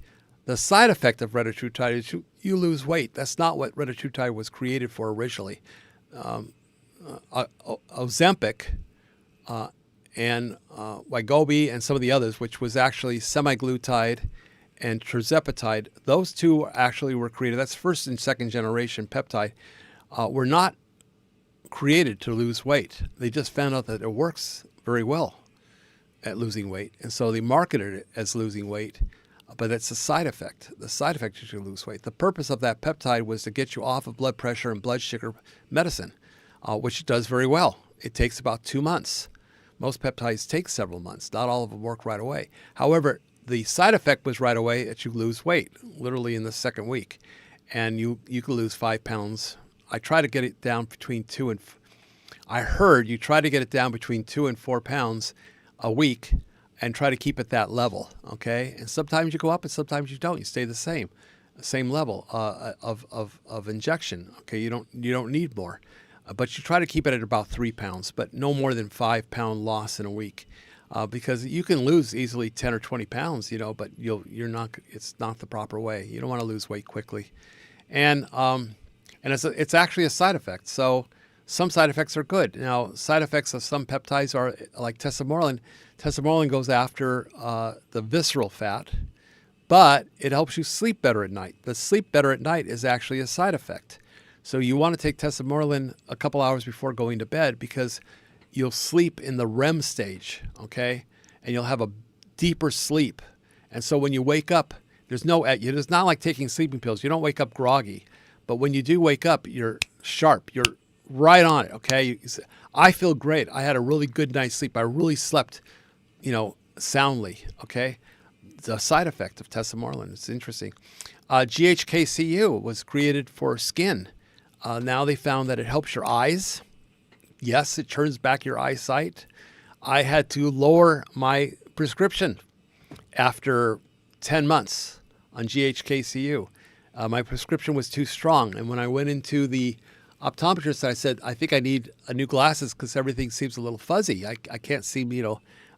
The side effect of retatrutide is you lose weight. That's not what retatrutide was created for originally. Ozempic and Wegovy and some of the others, which was actually semaglutide and tirzepatide, those two actually were created. That's first and second generation peptide. Were not created to lose weight. They just found out that it works very well at losing weight. And so they marketed it as losing weight. But it's a side effect. The side effect is you lose weight. The purpose of that peptide was to get you off of blood pressure and blood sugar medicine, which it does very well. It takes about 2 months. Most peptides take several months. Not all of them work right away. However, the side effect was right away that you lose weight, literally in the second week. And you could lose 5 pounds. I try to get it down between I heard you try to get it down between 2 and 4 pounds a week and try to keep it that level, okay? And sometimes you go up and sometimes you don't. You stay the same level of injection, okay? You don't need more. But you try to keep it at about 3 pounds, but no more than 5 pound loss in a week. Because you can lose easily 10 or 20 pounds, but it's not the proper way. You don't want to lose weight quickly. And it's actually a side effect. So some side effects are good. Now, side effects of some peptides are like tesamorelin. Tesamorelin goes after the visceral fat, but it helps you sleep better at night. The sleep better at night is actually a side effect. So you want to take tesamorelin a couple hours before going to bed because you'll sleep in the REM stage, okay? And you'll have a deeper sleep. And so when you wake up, it's not like taking sleeping pills. You don't wake up groggy. But when you do wake up, you're sharp. You're right on it, okay? I feel great. I had a really good night's sleep. I really slept, soundly, okay? The side effect of tesamorelin, it's interesting. GHKCU was created for skin. Now they found that it helps your eyes. Yes, it turns back your eyesight. I had to lower my prescription after 10 months on GHKCU. My prescription was too strong. And when I went into the optometrist, I said, I think I need new glasses because everything seems a little fuzzy. I can't see,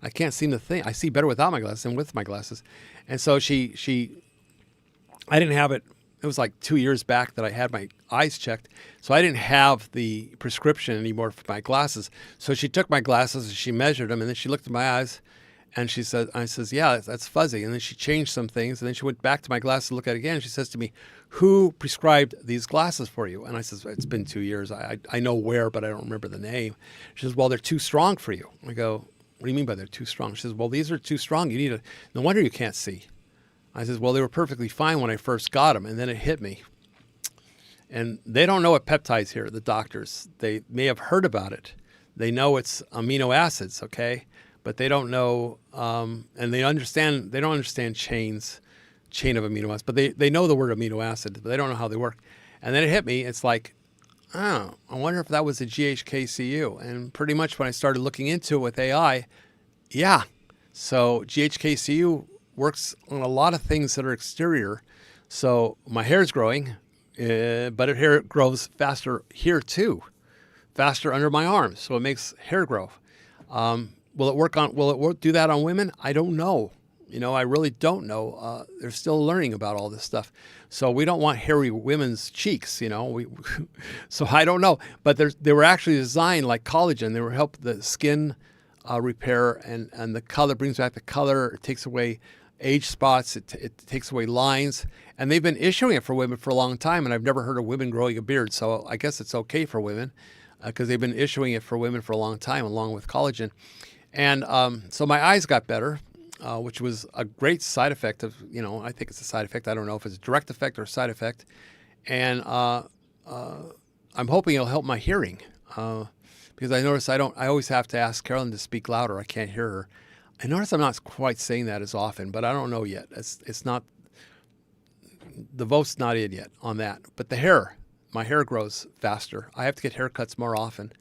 I can't see the thing. I see better without my glasses than with my glasses. And so I didn't have it. It was like 2 years back that I had my eyes checked. So I didn't have the prescription anymore for my glasses. So she took my glasses and she measured them and then she looked at my eyes And I says, yeah, that's fuzzy. And then she changed some things. And then she went back to my glasses to look at it again. And she says to me, who prescribed these glasses for you? And I says, it's been 2 years. I know where, but I don't remember the name. She says, well, they're too strong for you. I go, what do you mean by they're too strong? She says, well, these are too strong. No wonder you can't see. I says, well, they were perfectly fine when I first got them. And then it hit me. And they don't know what peptides here, the doctors. They may have heard about it. They know it's amino acids, okay? But they don't know, and they don't understand chain of amino acids. But they know the word amino acid, but they don't know how they work. And then it hit me. It's like, oh, I wonder if that was a GHKCU. And pretty much when I started looking into it with AI, yeah. So GHKCU works on a lot of things that are exterior. So my hair's growing, but hair grows faster here too, faster under my arms. So it makes hair grow. Will it do that on women? I don't know. I really don't know. They're still learning about all this stuff. So we don't want hairy women's cheeks, so I don't know. But they were actually designed like collagen. They were help the skin repair and the color, brings back the color. It takes away age spots. It takes away lines. And they've been issuing it for women for a long time. And I've never heard of women growing a beard. So I guess it's okay for women because they've been issuing it for women for a long time along with collagen. And so my eyes got better, which was a great side effect of, I think it's a side effect. I don't know if it's a direct effect or a side effect. And I'm hoping it'll help my hearing because I notice I always have to ask Carolyn to speak louder. I can't hear her. I notice I'm not quite saying that as often, but I don't know yet. It's not, the vote's not in yet on that. But my hair grows faster. I have to get haircuts more often.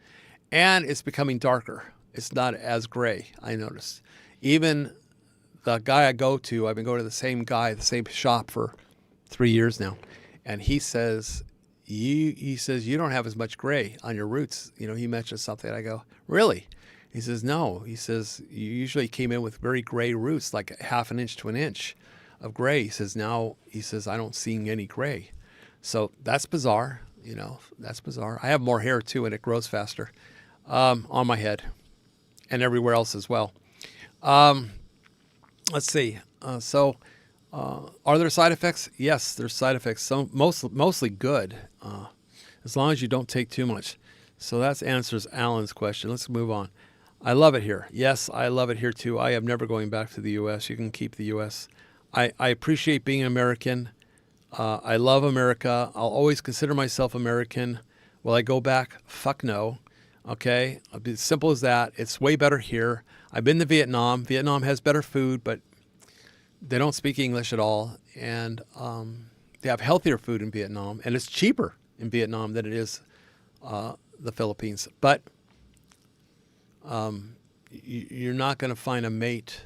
And it's becoming darker. It's not as gray, I noticed. Even the guy I go to, I've been going to the same same shop for 3 years now. And he says, you don't have as much gray on your roots. He mentioned something. I go, really? He says, no. He says, you usually came in with very gray roots, like half an inch to an inch of gray. He says, I don't see any gray. So that's bizarre. That's bizarre. I have more hair too, and it grows faster on my head. And everywhere else as well. Let's see. Are there side effects? Yes, there's side effects. So mostly good, as long as you don't take too much. So that answers Alan's question. Let's move on. I love it here. Yes, I love it here too. I am never going back to the U.S. You can keep the U.S. I appreciate being an American. I love America. I'll always consider myself American. Will I go back? Fuck no. Okay, it'll be as simple as that. It's way better here. I've been to Vietnam. Vietnam has better food, but they don't speak English at all. And they have healthier food in Vietnam. And it's cheaper in Vietnam than it is the Philippines. But you're not going to find a mate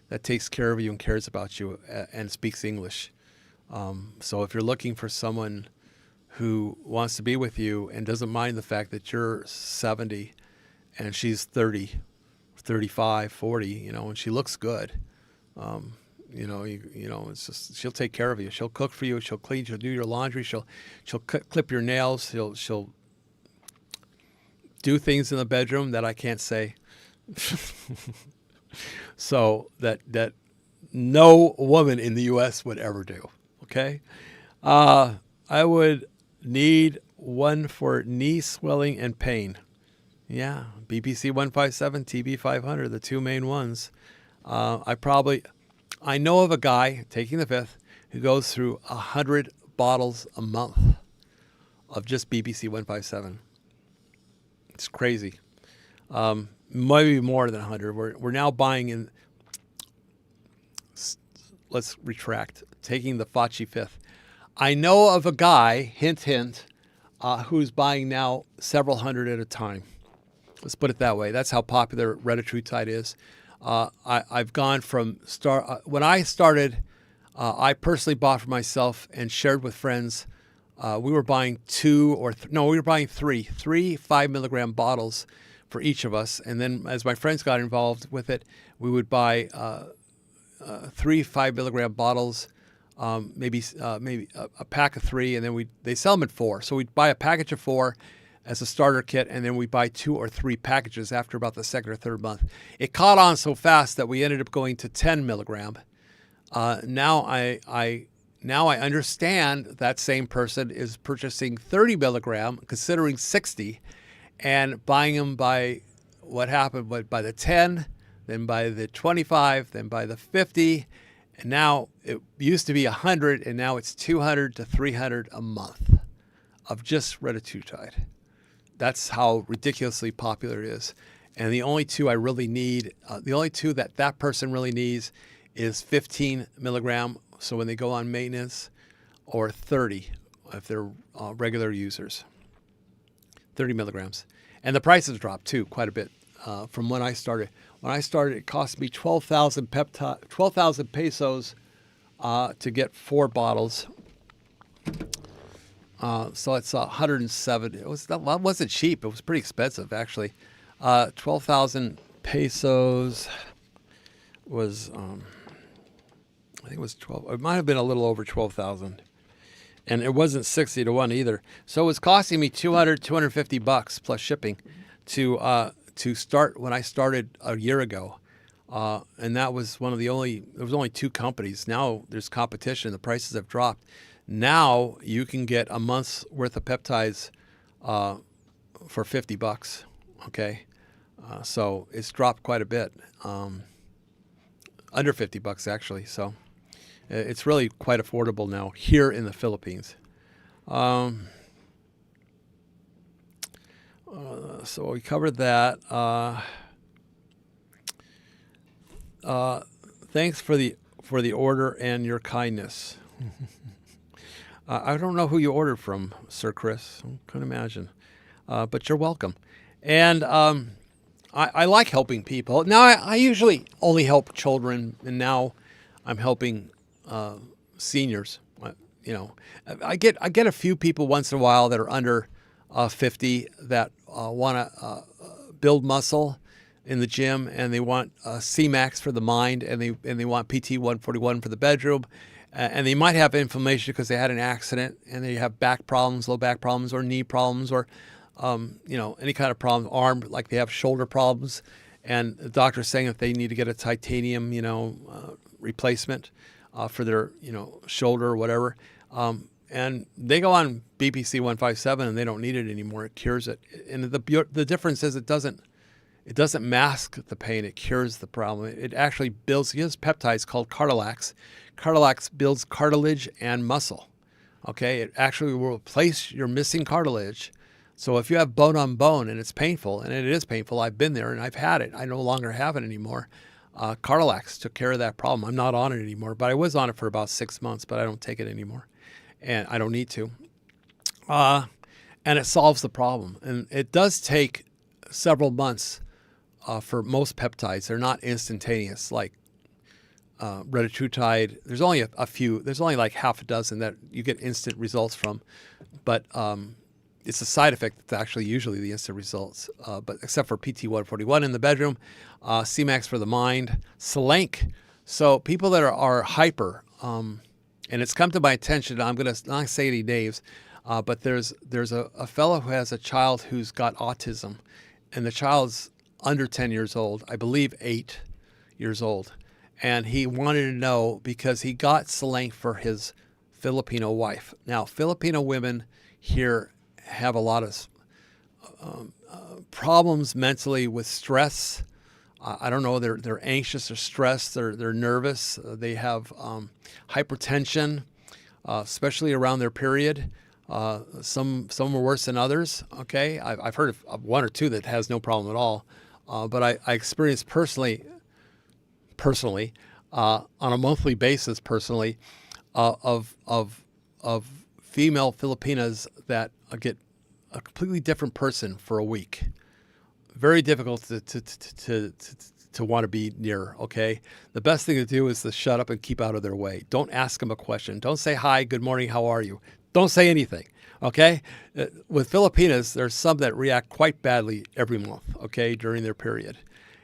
that takes care of you and cares about you and speaks English. So if you're looking for someone who wants to be with you and doesn't mind the fact that you're 70 and she's 30, 35, 40, and she looks good. It's just, she'll take care of you. She'll cook for you. She'll clean. She'll do your laundry. She'll clip your nails. She'll do things in the bedroom that I can't say. So that no woman in the U.S. would ever do. Okay, I would need one for knee swelling and pain. Yeah, BBC 157, TB 500, the two main ones. I know of a guy, taking the fifth, who goes through 100 bottles a month of just BBC 157. It's crazy. Maybe more than 100. We're now buying in. Let's retract. Taking the Facci fifth. I know of a guy, hint, hint, who's buying now several hundred at a time. Let's put it that way. That's how popular retatrutide is. I've gone from when I started, I personally bought for myself and shared with friends. We were buying we were buying three 5 milligram bottles for each of us. And then as my friends got involved with it, we would buy 3 5 milligram bottles, maybe a pack of 3, and then they sell them at 4. So we'd buy a package of 4, as a starter kit, and then we buy 2 or 3 packages after about the second or third month. It caught on so fast that we ended up going to 10 milligram. Now I understand that same person is purchasing 30 milligram, considering 60, and buying them by what happened, but by the 10, then by the 25, then by the 50, and now it used to be 100, and now it's 200 to 300 a month of just retatrutide. That's how ridiculously popular it is. And the only 2 I really need, the only 2 that person really needs is 15 milligram. So when they go on maintenance, or 30 if they're regular users. 30 milligrams. And the prices dropped too quite a bit from when I started. When I started, it cost me 12,000 pesos to get 4 bottles. So it's 170. That wasn't cheap. It was pretty expensive, actually. 12,000 pesos was, I think it was 12. It might have been a little over 12,000. And it wasn't 60 to 1 either. So it was costing me $250 plus shipping to start when I started a year ago. And that was there was only 2 companies. Now there's competition. The prices have dropped. Now you can get a month's worth of peptides for $50. Okay, so it's dropped quite a bit, under $50 actually. So it's really quite affordable now here in the Philippines. So we covered that. Thanks for the order and your kindness. I don't know who you ordered from, Sir Chris. I couldn't imagine. But you're welcome. And I like helping people. Now, I usually only help children, and now I'm helping seniors. You know, I get a few people once in a while that are under 50 that want to build muscle in the gym, and they want C-Max for the mind, and they want PT 141 for the bedroom. And they might have inflammation because they had an accident, and they have back problems, low back problems, or knee problems, or any kind of problem, arm, like they have shoulder problems, and the doctor's saying that they need to get a titanium, replacement for their, shoulder or whatever. And they go on BPC 157, and they don't need it anymore. It cures it, and the difference is it doesn't mask the pain. It cures the problem. It actually builds. It gives peptides called Cardilax. Cardilax builds cartilage and muscle. Okay, it actually will replace your missing cartilage. So if you have bone on bone and it's painful, and it is painful, I've been there and I've had it. I no longer have it anymore. Cardilax took care of that problem. I'm not on it anymore, but I was on it for about 6 months, but I don't take it anymore, and I don't need to. And it solves the problem. And it does take several months for most peptides. They're not instantaneous like retatrutide. There's only a few. There's only like half a dozen that you get instant results from, but it's a side effect that's actually usually the instant results. But except for PT 141 in the bedroom, C-Max for the mind, Selenk. So people that are hyper, and it's come to my attention. I'm going to not say any names, but there's a fellow who has a child who's got autism, and the child's under 10 years old, I believe 8 years old. And he wanted to know because he got Selenk for his Filipino wife. Now, Filipino women here have a lot of problems mentally with stress. I don't know, they're anxious or stressed, they're nervous. They have hypertension, especially around their period. Some are worse than others. Okay, I've heard of 1 or 2 that has no problem at all. But I experienced personally, on a monthly basis, of female Filipinas that get a completely different person for a week. Very difficult to want to be near. Okay, the best thing to do is to shut up and keep out of their way. Don't ask them a question. Don't say hi, good morning, how are you? Don't say anything. Okay, with Filipinas, there's some that react quite badly every month. Okay, during their period,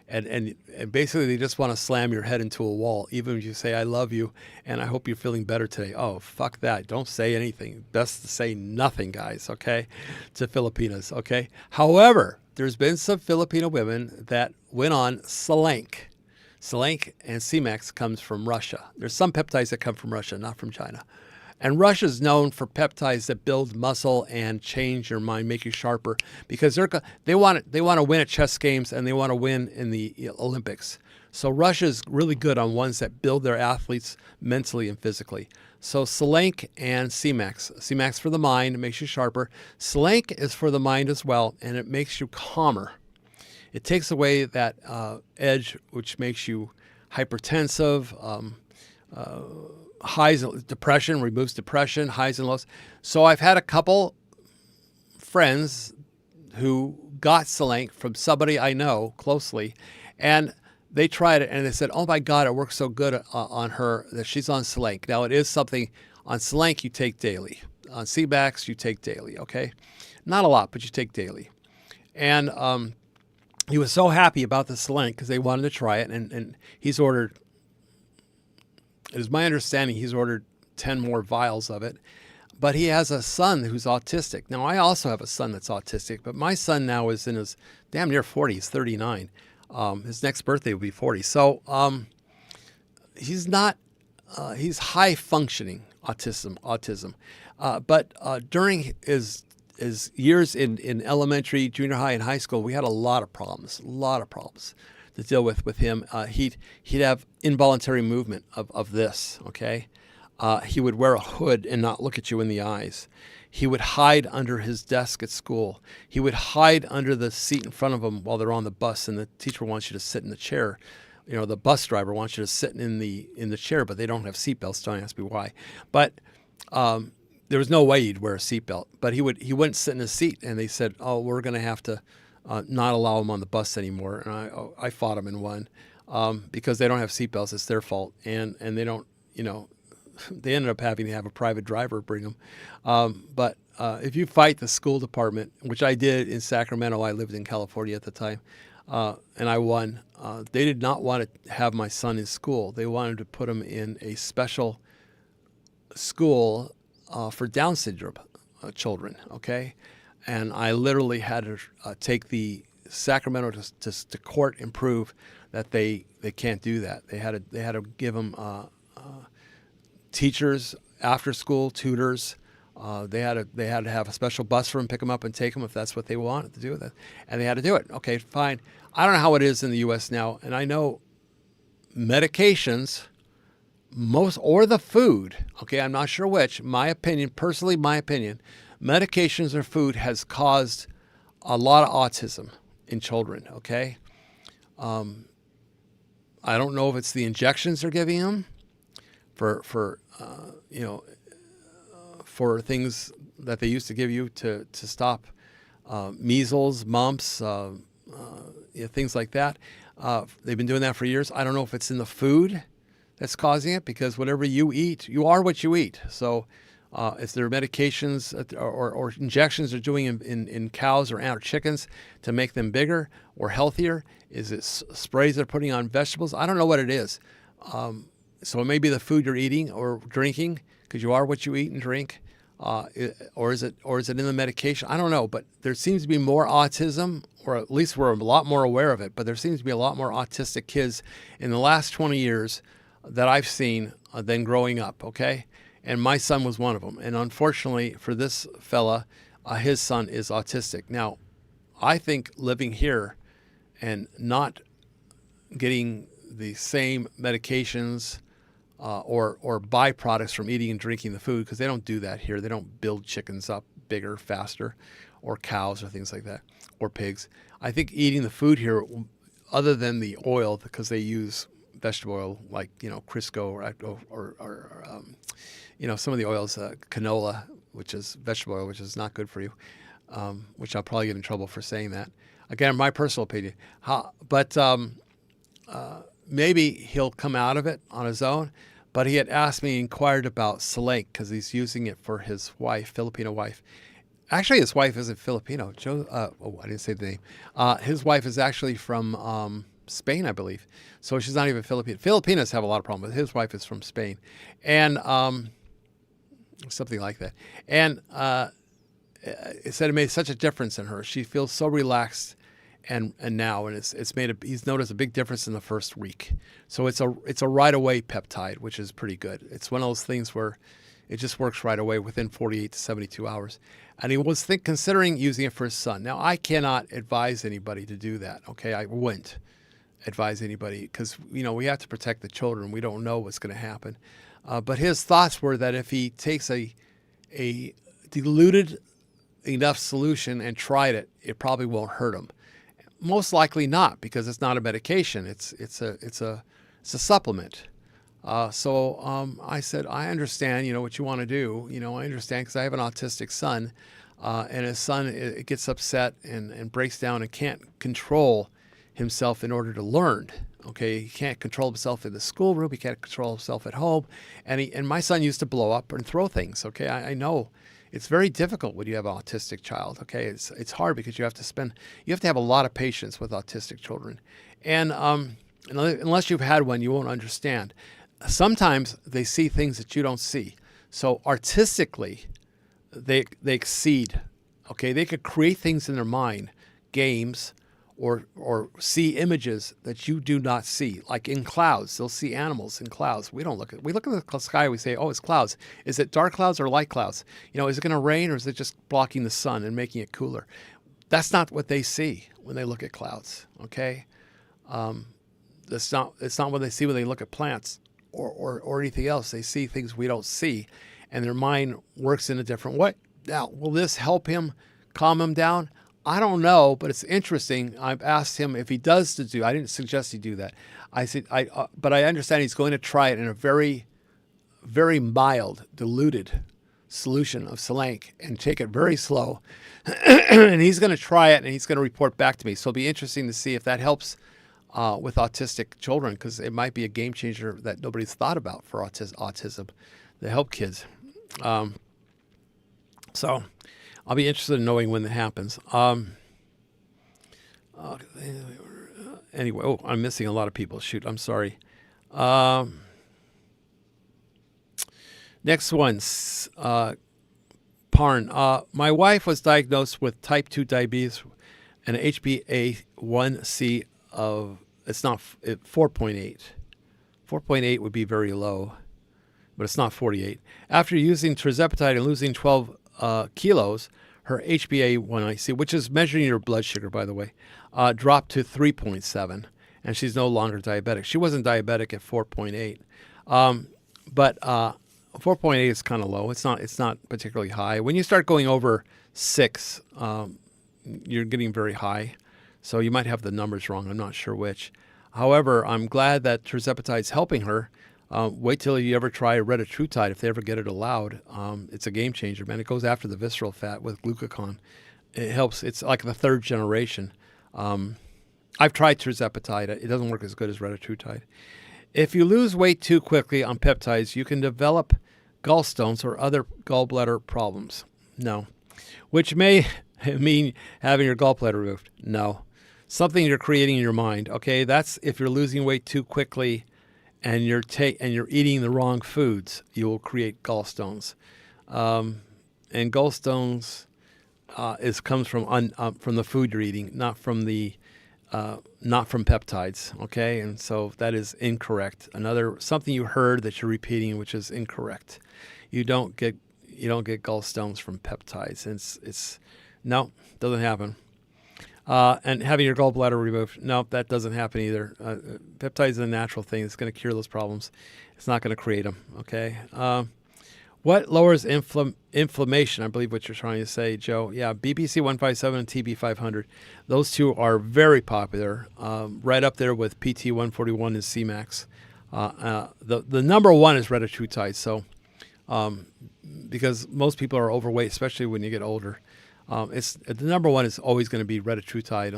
and basically they just want to slam your head into a wall, even if you say, I love you, and I hope you're feeling better today. Oh, fuck that. Don't say anything. Best to say nothing, guys, okay, to Filipinas, okay? However, there's been some Filipino women that went on Selenk. Selenk and C-Max comes from Russia. There's some peptides that come from Russia, not from China. And Russia's known for peptides that build muscle and change your mind, make you sharper, because they want to win at chess games and they want to win in the Olympics. So Russia's really good on ones that build their athletes mentally and physically. So Selenk and C-Max. C-Max for the mind, makes you sharper. Selenk is for the mind as well, and it makes you calmer. It takes away that edge, which makes you hypertensive, highs, depression, removes depression, highs and lows. So I've had a couple friends who got Selenk from somebody I know closely, and they tried it and they said, oh my God, it works so good on her that she's on Selenk. Now it is something on Selenk you take daily. On C-Max you take daily, okay? Not a lot, but you take daily. And he was so happy about the Selenk because they wanted to try it, and he's ordered, it is my understanding he's ordered 10 more vials of it. But he has a son who's autistic. Now, I also have a son that's autistic, but my son now is in his damn near 40s, he's 39. His next birthday will be 40. So he's not, he's high functioning autism. But during his years in elementary, junior high, and high school, we had a lot of problems to deal with him. He'd have involuntary movement of this, okay? He would wear a hood and not look at you in the eyes. He would hide under his desk at school. He would hide under the seat in front of him while they're on the bus, and the teacher wants you to sit in the chair. You know, the bus driver wants you to sit in the chair, but they don't have seatbelts. Don't ask me why. But there was no way he'd wear a seatbelt. But he wouldn't sit in his seat, and they said, "Oh, we're going to have to not allow him on the bus anymore." And I fought him and won because they don't have seatbelts. It's their fault, and they don't, you know. They ended up having to have a private driver bring them. But if you fight the school department, which I did in Sacramento, I lived in California at the time, and I won. They did not want to have my son in school. They wanted to put him in a special school for Down syndrome children, okay? And I literally had to take the Sacramento to court and prove that they can't do that. They had to give them teachers, after school tutors. They had to have a special bus for him, pick him up and take him if that's what they wanted to do with it, and they had to do it. Okay, fine. I don't know how it is in the U.S. now, and I know medications, or the food. Okay, I'm not sure which. My opinion, medications or food has caused a lot of autism in children. Okay, I don't know if it's the injections they're giving them for things that they used to give you to stop measles, mumps, things like that. They've been doing that for years. I don't know if it's in the food that's causing it, because whatever you eat, you are what you eat. So if there are medications or injections they're doing in cows or chickens to make them bigger or healthier, is it sprays they're putting on vegetables? I don't know what it is. So it may be the food you're eating or drinking, because you are what you eat and drink, or is it in the medication? I don't know, but there seems to be more autism, or at least we're a lot more aware of it. But there seems to be a lot more autistic kids in the last 20 years that I've seen than growing up. Okay, and my son was one of them. And unfortunately for this fella, his son is autistic. Now, I think living here and not getting the same medications or byproducts from eating and drinking the food, because they don't do that here. They don't build chickens up bigger, faster, or cows or things like that, or pigs. I think eating the food here, other than the oil, because they use vegetable oil like Crisco or some of the oils, canola, which is vegetable oil, which is not good for you, which I'll probably get in trouble for saying that. Again, my personal opinion. Maybe he'll come out of it on his own, but he had asked me, inquired about Selenk, because he's using it for his wife, Filipino wife. Actually, his wife isn't Filipino. I didn't say the name. His wife is actually from Spain, I believe. So she's not even Filipino. Filipinos have a lot of problems. His wife is from Spain, and something like that. And it said it made such a difference in her. She feels so relaxed, and now, and he's noticed a big difference in the first week. So it's a right away peptide, which is pretty good. It's one of those things where it just works right away within 48 to 72 hours. And he was considering using it for his son. Now, I cannot advise anybody to do that. Okay, I wouldn't advise anybody because we have to protect the children. We don't know what's going to happen. But his thoughts were that if he takes a diluted enough solution and tried it, it probably won't hurt him. Most likely not, because it's not a medication. It's a supplement. So I said, I understand, what you want to do. I understand because I have an autistic son, and his son gets upset and breaks down and can't control himself in order to learn. Okay, he can't control himself in the schoolroom. He can't control himself at home, and my son used to blow up and throw things. Okay, I know. It's very difficult when you have an autistic child. Okay, it's hard because you have to have a lot of patience with autistic children, and unless you've had one, you won't understand. Sometimes they see things that you don't see. So artistically, they exceed. Okay, they could create things in their mind, games, or see images that you do not see. Like in clouds, they'll see animals in clouds. We look at the sky, we say, oh, it's clouds. Is it dark clouds or light clouds? Is it going to rain or is it just blocking the sun and making it cooler? That's not what they see when they look at clouds. Okay, it's not what they see when they look at plants or anything else. They see things we don't see, and their mind works in a different way. Now, will this help him calm him down? I don't know, but it's interesting. I've asked him if he does I didn't suggest he do that. I said, but I understand he's going to try it in a very, very mild, diluted solution of Selenk and take it very slow. And he's going to try it and he's going to report back to me. So it'll be interesting to see if that helps with autistic children, because it might be a game changer that nobody's thought about for autism to help kids. So I'll be interested in knowing when that happens. Anyway, I'm missing a lot of people. Shoot, I'm sorry. Next one, Parn. My wife was diagnosed with type 2 diabetes and HbA1c of, it's not 4.8. 4.8 would be very low, but it's not 48. After using tirzepatide and losing 12 kilos, her HbA1c, which is measuring your blood sugar, by the way, dropped to 3.7, and she's no longer diabetic. She wasn't diabetic at 4.8, but 4.8 is kind of low. It's not particularly high. When you start going over 6, you're getting very high, so you might have the numbers wrong. I'm not sure which. However, I'm glad that tirzepatide is helping her. Wait till you ever try retatrutide if they ever get it allowed. It's a game changer, man. It goes after the visceral fat with glucagon. It helps. It's like the third generation. I've tried tirzepatide. It doesn't work as good as retatrutide. If you lose weight too quickly on peptides, you can develop gallstones or other gallbladder problems. No. Which may mean having your gallbladder removed. No. Something you're creating in your mind. Okay, that's if you're losing weight too quickly and you're eating the wrong foods, you will create gallstones. And gallstones comes from the food you're eating, not from peptides. Okay, and so that is incorrect. Something you heard that you're repeating, which is incorrect. You don't get gallstones from peptides. No, doesn't happen. And having your gallbladder removed, no, that doesn't happen either. Peptides is a natural thing. It's going to cure those problems. It's not going to create them, okay? What lowers inflammation? I believe what you're trying to say, Joe. Yeah, BBC 157 and TB 500. Those two are very popular, right up there with PT 141 and CMAX. The number one is retatrutide, so because most people are overweight, especially when you get older. The number one is always going to be retatrutide,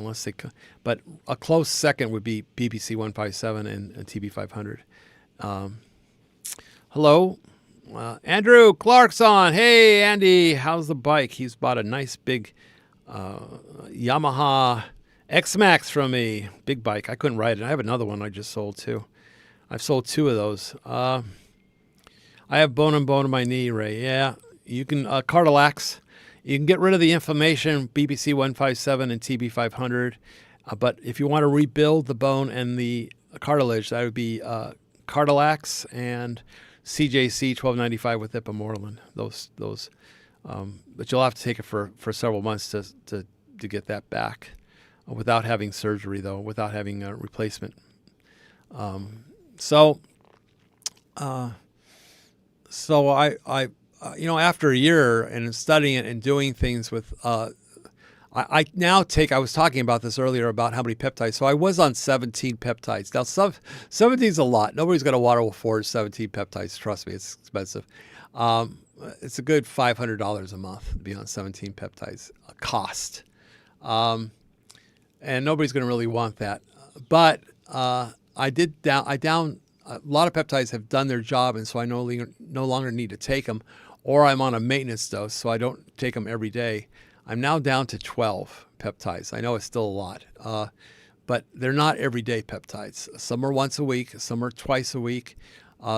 but a close second would be BBC 157 and TB 500. Hello, Andrew Clark's on. Hey, Andy, how's the bike? He's bought a nice big Yamaha X-Max from a big bike. I couldn't ride it. I have another one I just sold too. I've sold 2 of those. I have bone in my knee, Ray. Yeah, you can Cardillacs. You can get rid of the inflammation, BBC 157 and TB 500. But if you want to rebuild the bone and the cartilage, that would be Cardillacs and CJC 1295 with ipamorelin. Those. But you'll have to take it for several months to get that back, without having surgery though, without having a replacement. So I after a year and studying it and doing things with, I now take, I was talking about this earlier about how many peptides. So I was on 17 peptides. Now 17 is a lot. Nobody's got a water will afford 17 peptides. Trust me, it's expensive. It's a good $500 a month to be on 17 peptides cost. And nobody's going to really want that. But a lot of peptides have done their job, and so I no longer need to take them, or I'm on a maintenance dose, so I don't take them every day. I'm now down to 12 peptides. I know it's still a lot, but they're not everyday peptides. Some are once a week, some are twice a week.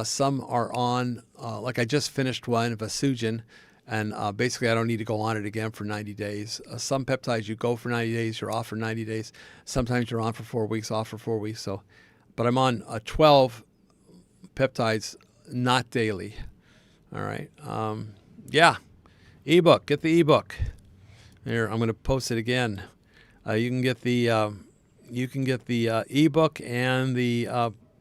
Some are on, like I just finished one, Vasugen, and basically I don't need to go on it again for 90 days. Some peptides you go for 90 days, you're off for 90 days. Sometimes you're on for 4 weeks, off for 4 weeks. But I'm on 12 peptides, not daily. All right. Yeah. Ebook. Get the ebook. Here, I'm going to post it again. You can get the ebook and the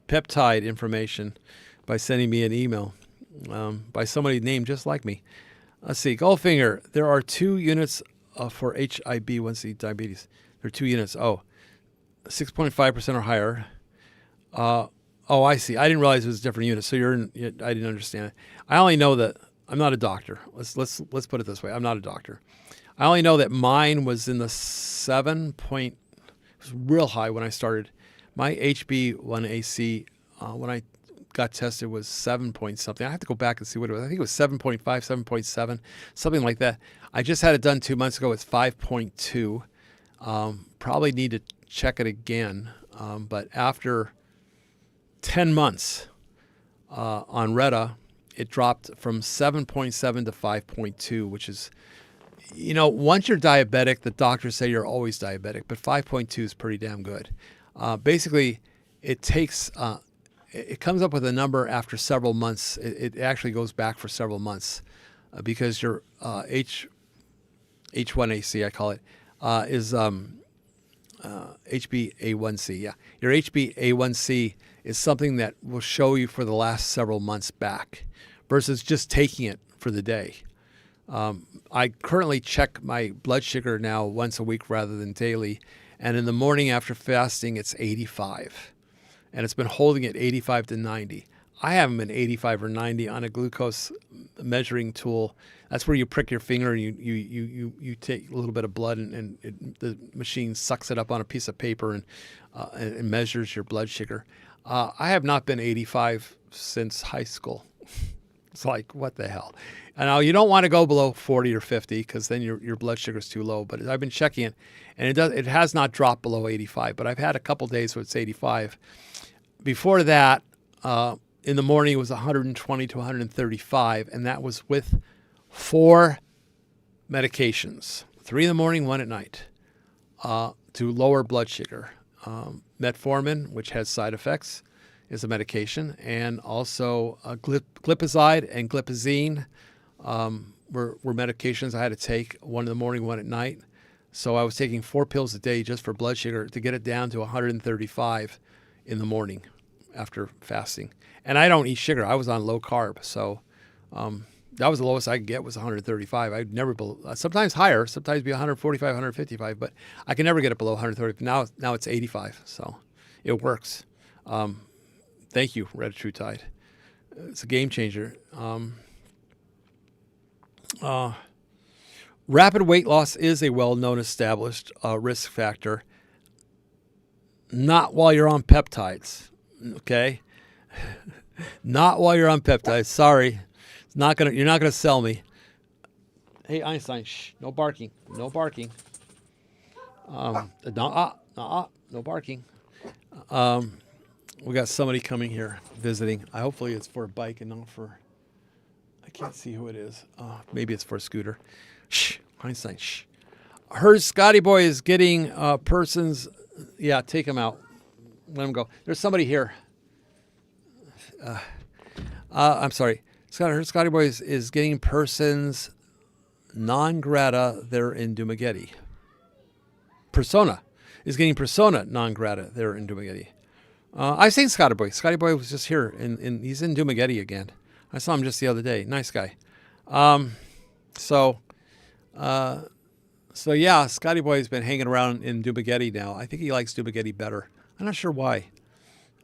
peptide information by sending me an email by somebody named just like me. Let's see. Goldfinger. There are 2 units for HbA1c diabetes. There are 2 units. 6.5% or higher. I see. I didn't realize it was different units. So I didn't understand it. I only know that I'm not a doctor. Let's put it this way. I'm not a doctor. I only know that mine was in the 7 point. It was real high when I started. My HbA1c when I got tested was 7 point something. I have to go back and see what it was. I think it was 7.5, 7.7, something like that. I just had it done 2 months ago. It's 5.2. Probably need to check it again. But after 10 months on Retta, it dropped from 7.7 to 5.2, which is, once you're diabetic, the doctors say you're always diabetic, but 5.2 is pretty damn good. Basically, it takes, it comes up with a number after several months. It actually goes back for several months because your H1AC, I call it, is HbA1c. Yeah, your HbA1c is something that will show you for the last several months back versus just taking it for the day. I currently check my blood sugar now once a week rather than daily. And in the morning after fasting, it's 85. And it's been holding at 85 to 90. I haven't been 85 or 90 on a glucose measuring tool. That's where you prick your finger and you take a little bit of blood and the machine sucks it up on a piece of paper and measures your blood sugar. I have not been 85 since high school. It's like, what the hell? And now you don't want to go below 40 or 50 because then your blood sugar is too low. But I've been checking it, and it has not dropped below 85. But I've had a couple days where it's 85. Before that, in the morning it was 120 to 135, and that was with 4 medications, 3 in the morning, 1 at night, to lower blood sugar. Metformin, which has side effects, is a medication, and also glipizide and glipizine were medications I had to take, 1 in the morning, 1 at night. So I was taking 4 pills a day just for blood sugar to get it down to 135 in the morning after fasting. And I don't eat sugar. I was on low carb, so that was the lowest I could get was 135. I'd never sometimes higher, sometimes be 145, 155, but I can never get it below 130. Now it's 85, so it works. Thank you, Retatrutide. It's a game changer. Rapid weight loss is a well-known established risk factor. Not while you're on peptides, okay? Not while you're on peptides. Sorry, you're not gonna sell me. Hey Einstein, shh, no barking, no barking. No barking. We got somebody coming here visiting. Hopefully it's for a bike and not for. I can't see who it is. Maybe it's for a scooter. Shh, Einstein. Shh. Heard Scotty Boy is getting persons. Yeah, take him out. Let him go. There's somebody here. I'm sorry. Scotty Boy is getting persons non grata there in Dumagetti. Persona is getting persona non grata there in Dumagetti. I've seen Scotty Boy. Scotty Boy was just here, and he's in Dumagetti again. I saw him just the other day. Nice guy. So yeah, Scotty Boy's been hanging around in Dumagetti now. I think he likes Dumagetti better. I'm not sure why.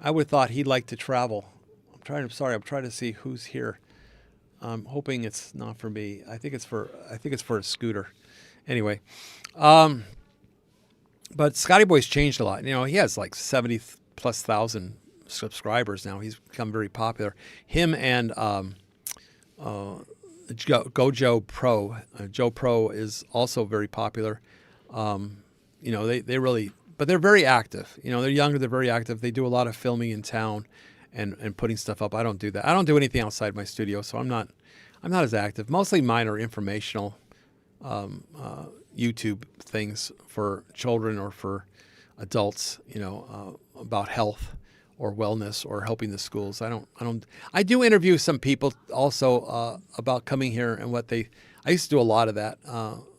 I would have thought he'd like to travel. I'm trying to see who's here. I'm hoping it's not for me. I think it's for a scooter. Anyway, but Scotty Boy's changed a lot. You know, he has like 70,000+ subscribers now. He's become very popular. Him and Gojo Pro. Joe Pro is also very popular. You know, they really, but they're very active. You know, they're younger. They're very active. They do a lot of filming in town and putting stuff up. I don't do that. I don't do anything outside my studio, so I'm not as active. Mostly mine are informational YouTube things for children or for adults. You know, about health or wellness or helping the schools. I do interview some people also about coming here and what I used to do a lot of that,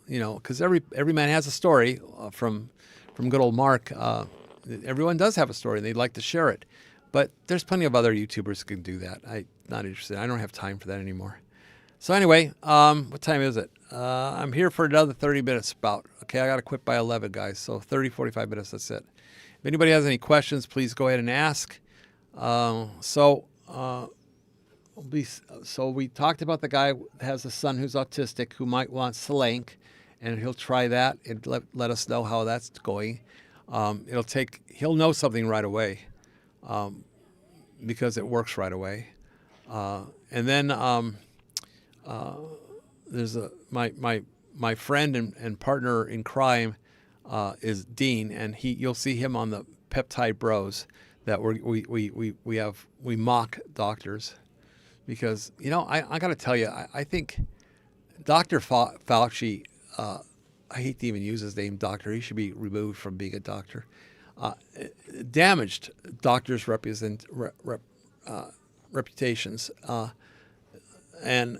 you know, because every man has a story from good old Mark. Everyone does have a story and they'd like to share it, but there's plenty of other YouTubers who can do that. I'm not interested. I don't have time for that anymore. So anyway, what time is it? I'm here for another 30 minutes about. Okay, I got to quit by 11, guys. So 30, 45 minutes, that's it. If anybody has any questions, please go ahead and ask. So we talked about the guy that has a son who's autistic who might want Slank, and he'll try that and let us know how that's going. He'll know something right away because it works right away. And then there's my friend and partner in crime is Dean, and you'll see him on the Peptide Bros that we mock doctors because, you know, I got to tell you, I think Dr. Fauci, I hate to even use his name, doctor. He should be removed from being a doctor. Damaged doctors' reputations, and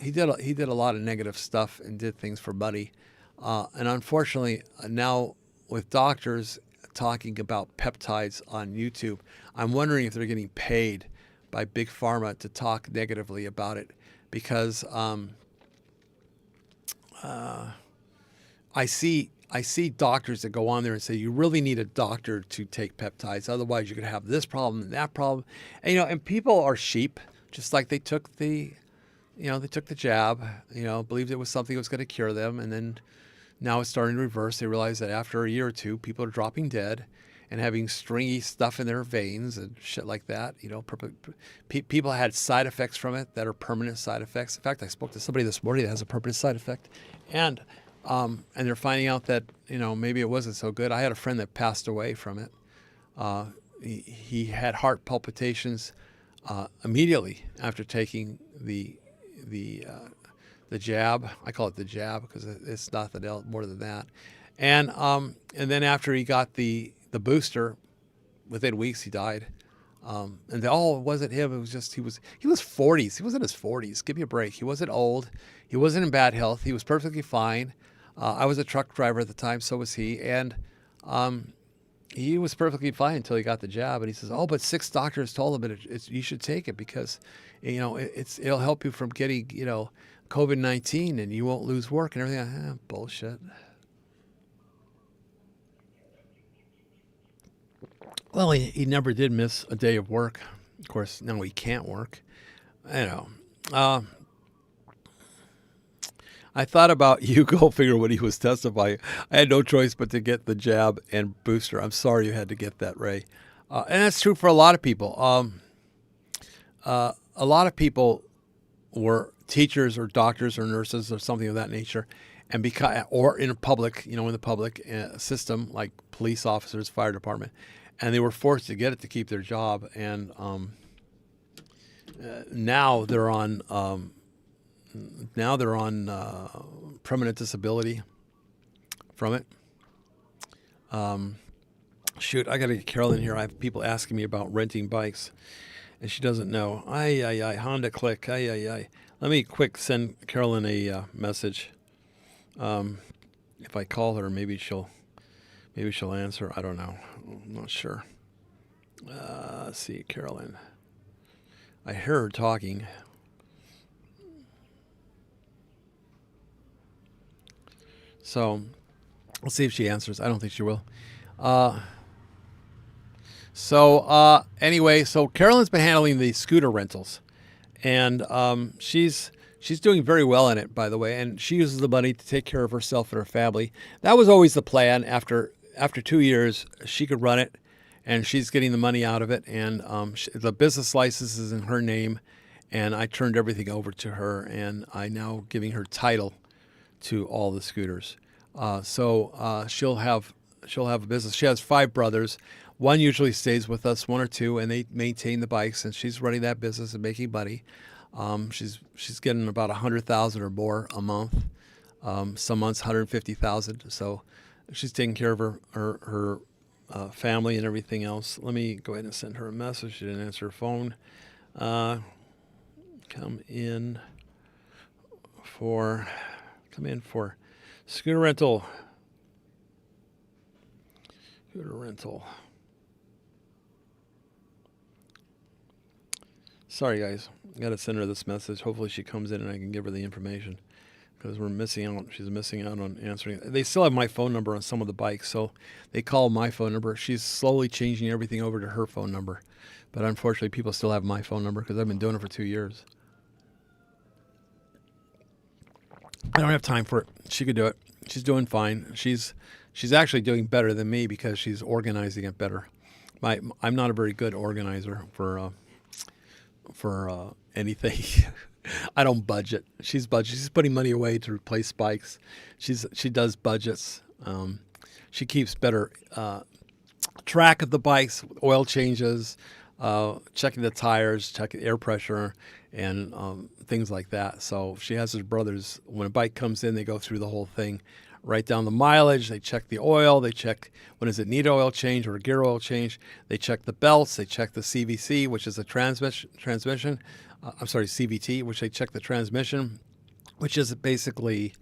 he did a lot of negative stuff and did things for money. And unfortunately, now with doctors talking about peptides on YouTube, I'm wondering if they're getting paid by Big Pharma to talk negatively about it, because I see doctors that go on there and say you really need a doctor to take peptides, otherwise you're going to have this problem and that problem. And, you know, and people are sheep, just like they took the jab, you know, believed it was something that was going to cure them, and then now it's starting to reverse. They realize that after a year or two, people are dropping dead and having stringy stuff in their veins and shit like that. You know, people had side effects from it that are permanent side effects. In fact, I spoke to somebody this morning that has a permanent side effect, and they're finding out that, you know, maybe it wasn't so good. I had a friend that passed away from it. He had heart palpitations immediately after taking the jab. I call it the jab because it's nothing else more than that. And then after he got the booster, within weeks he died. And it wasn't him. It was just he was 40s. He was in his 40s. Give me a break. He wasn't old. He wasn't in bad health. He was perfectly fine. I was a truck driver at the time, so was he, and he was perfectly fine until he got the jab. And he says, "Oh, but 6 doctors told him you should take it because, you know, it'll help you from getting, you know, COVID-19 and you won't lose work and everything." Bullshit. Well, he never did miss a day of work. Of course, now he can't work. You know, I thought about you, Goldfinger, when he was testifying. I had no choice but to get the jab and booster. I'm sorry you had to get that, Ray. And that's true for a lot of people. A lot of people were teachers or doctors or nurses or something of that nature, and because or in a public, in the public system like police officers, fire department, and they were forced to get it to keep their job. And now they're on permanent disability from it. Shoot, I got to get Carolyn here. I have people asking me about renting bikes, and she doesn't know. Honda Click. Let me quick send Carolyn a message. If I call her, maybe she'll answer. I don't know. I'm not sure. Let's see, Carolyn. I hear her talking. So let's see if she answers. I don't think she will. Anyway, so Carolyn's been handling the scooter rentals, and she's doing very well in it, by the way, and she uses the money to take care of herself and her family. That was always the plan. After 2 years, she could run it, and she's getting the money out of it, and the business license is in her name, and I turned everything over to her, and I now giving her title to all the scooters. She'll have a business. She has 5 brothers. One usually stays with us, 1 or 2, and they maintain the bikes, and she's running that business and making money. She's getting about $100,000 or more a month. Some months $150,000. So she's taking care of her family and everything else. Let me go ahead and send her a message. She didn't answer her phone. Come in for scooter rental. Sorry, guys. I got to send her this message. Hopefully she comes in and I can give her the information, because we're missing out. She's missing out on answering. They still have my phone number on some of the bikes, so they call my phone number. She's slowly changing everything over to her phone number. But unfortunately, people still have my phone number because I've been doing it for 2 years. I don't have time for it. She could do it. She's doing fine. She's actually doing better than me because she's organizing it better. I'm not a very good organizer for anything. I don't budget. She's putting money away to replace bikes. She does budgets. She keeps better track of the bikes, oil changes, checking the tires, checking air pressure, and things like that. So she has her brothers. When a bike comes in, they go through the whole thing, write down the mileage. They check the oil. They check when does it need oil change or a gear oil change. They check the belts. They check the CVC, which is a transmission. CVT, which they check the transmission, which is basically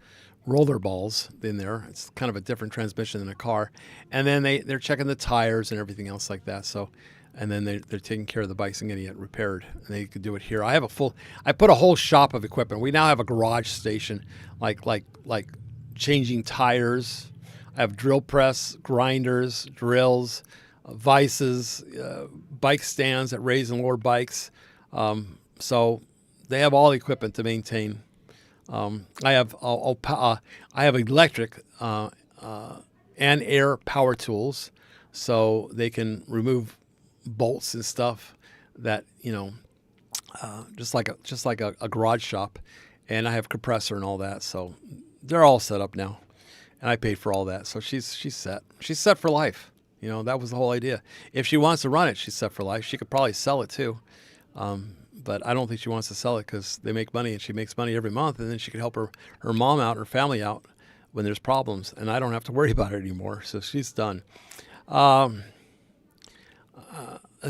roller balls in there. It's kind of a different transmission than a car. And then they're checking the tires and everything else like that. So, and then they're taking care of the bikes and getting it repaired. And they could do it here. I put a whole shop of equipment. We now have a garage station, like changing tires. I have drill press, grinders, drills, vices, bike stands that raise and lower bikes. So they have all the equipment to maintain. I have electric and air power tools, so they can remove bolts and stuff that just like a garage shop. And I have compressor and all that, so they're all set up now, and I paid for all that. So she's set. She's set for life. That was the whole idea. If she wants to run it, she's set for life. She could probably sell it too. But I don't think she wants to sell it because they make money, and she makes money every month, and then she could help her mom out, her family out when there's problems, and I don't have to worry about it anymore. So she's done. Let's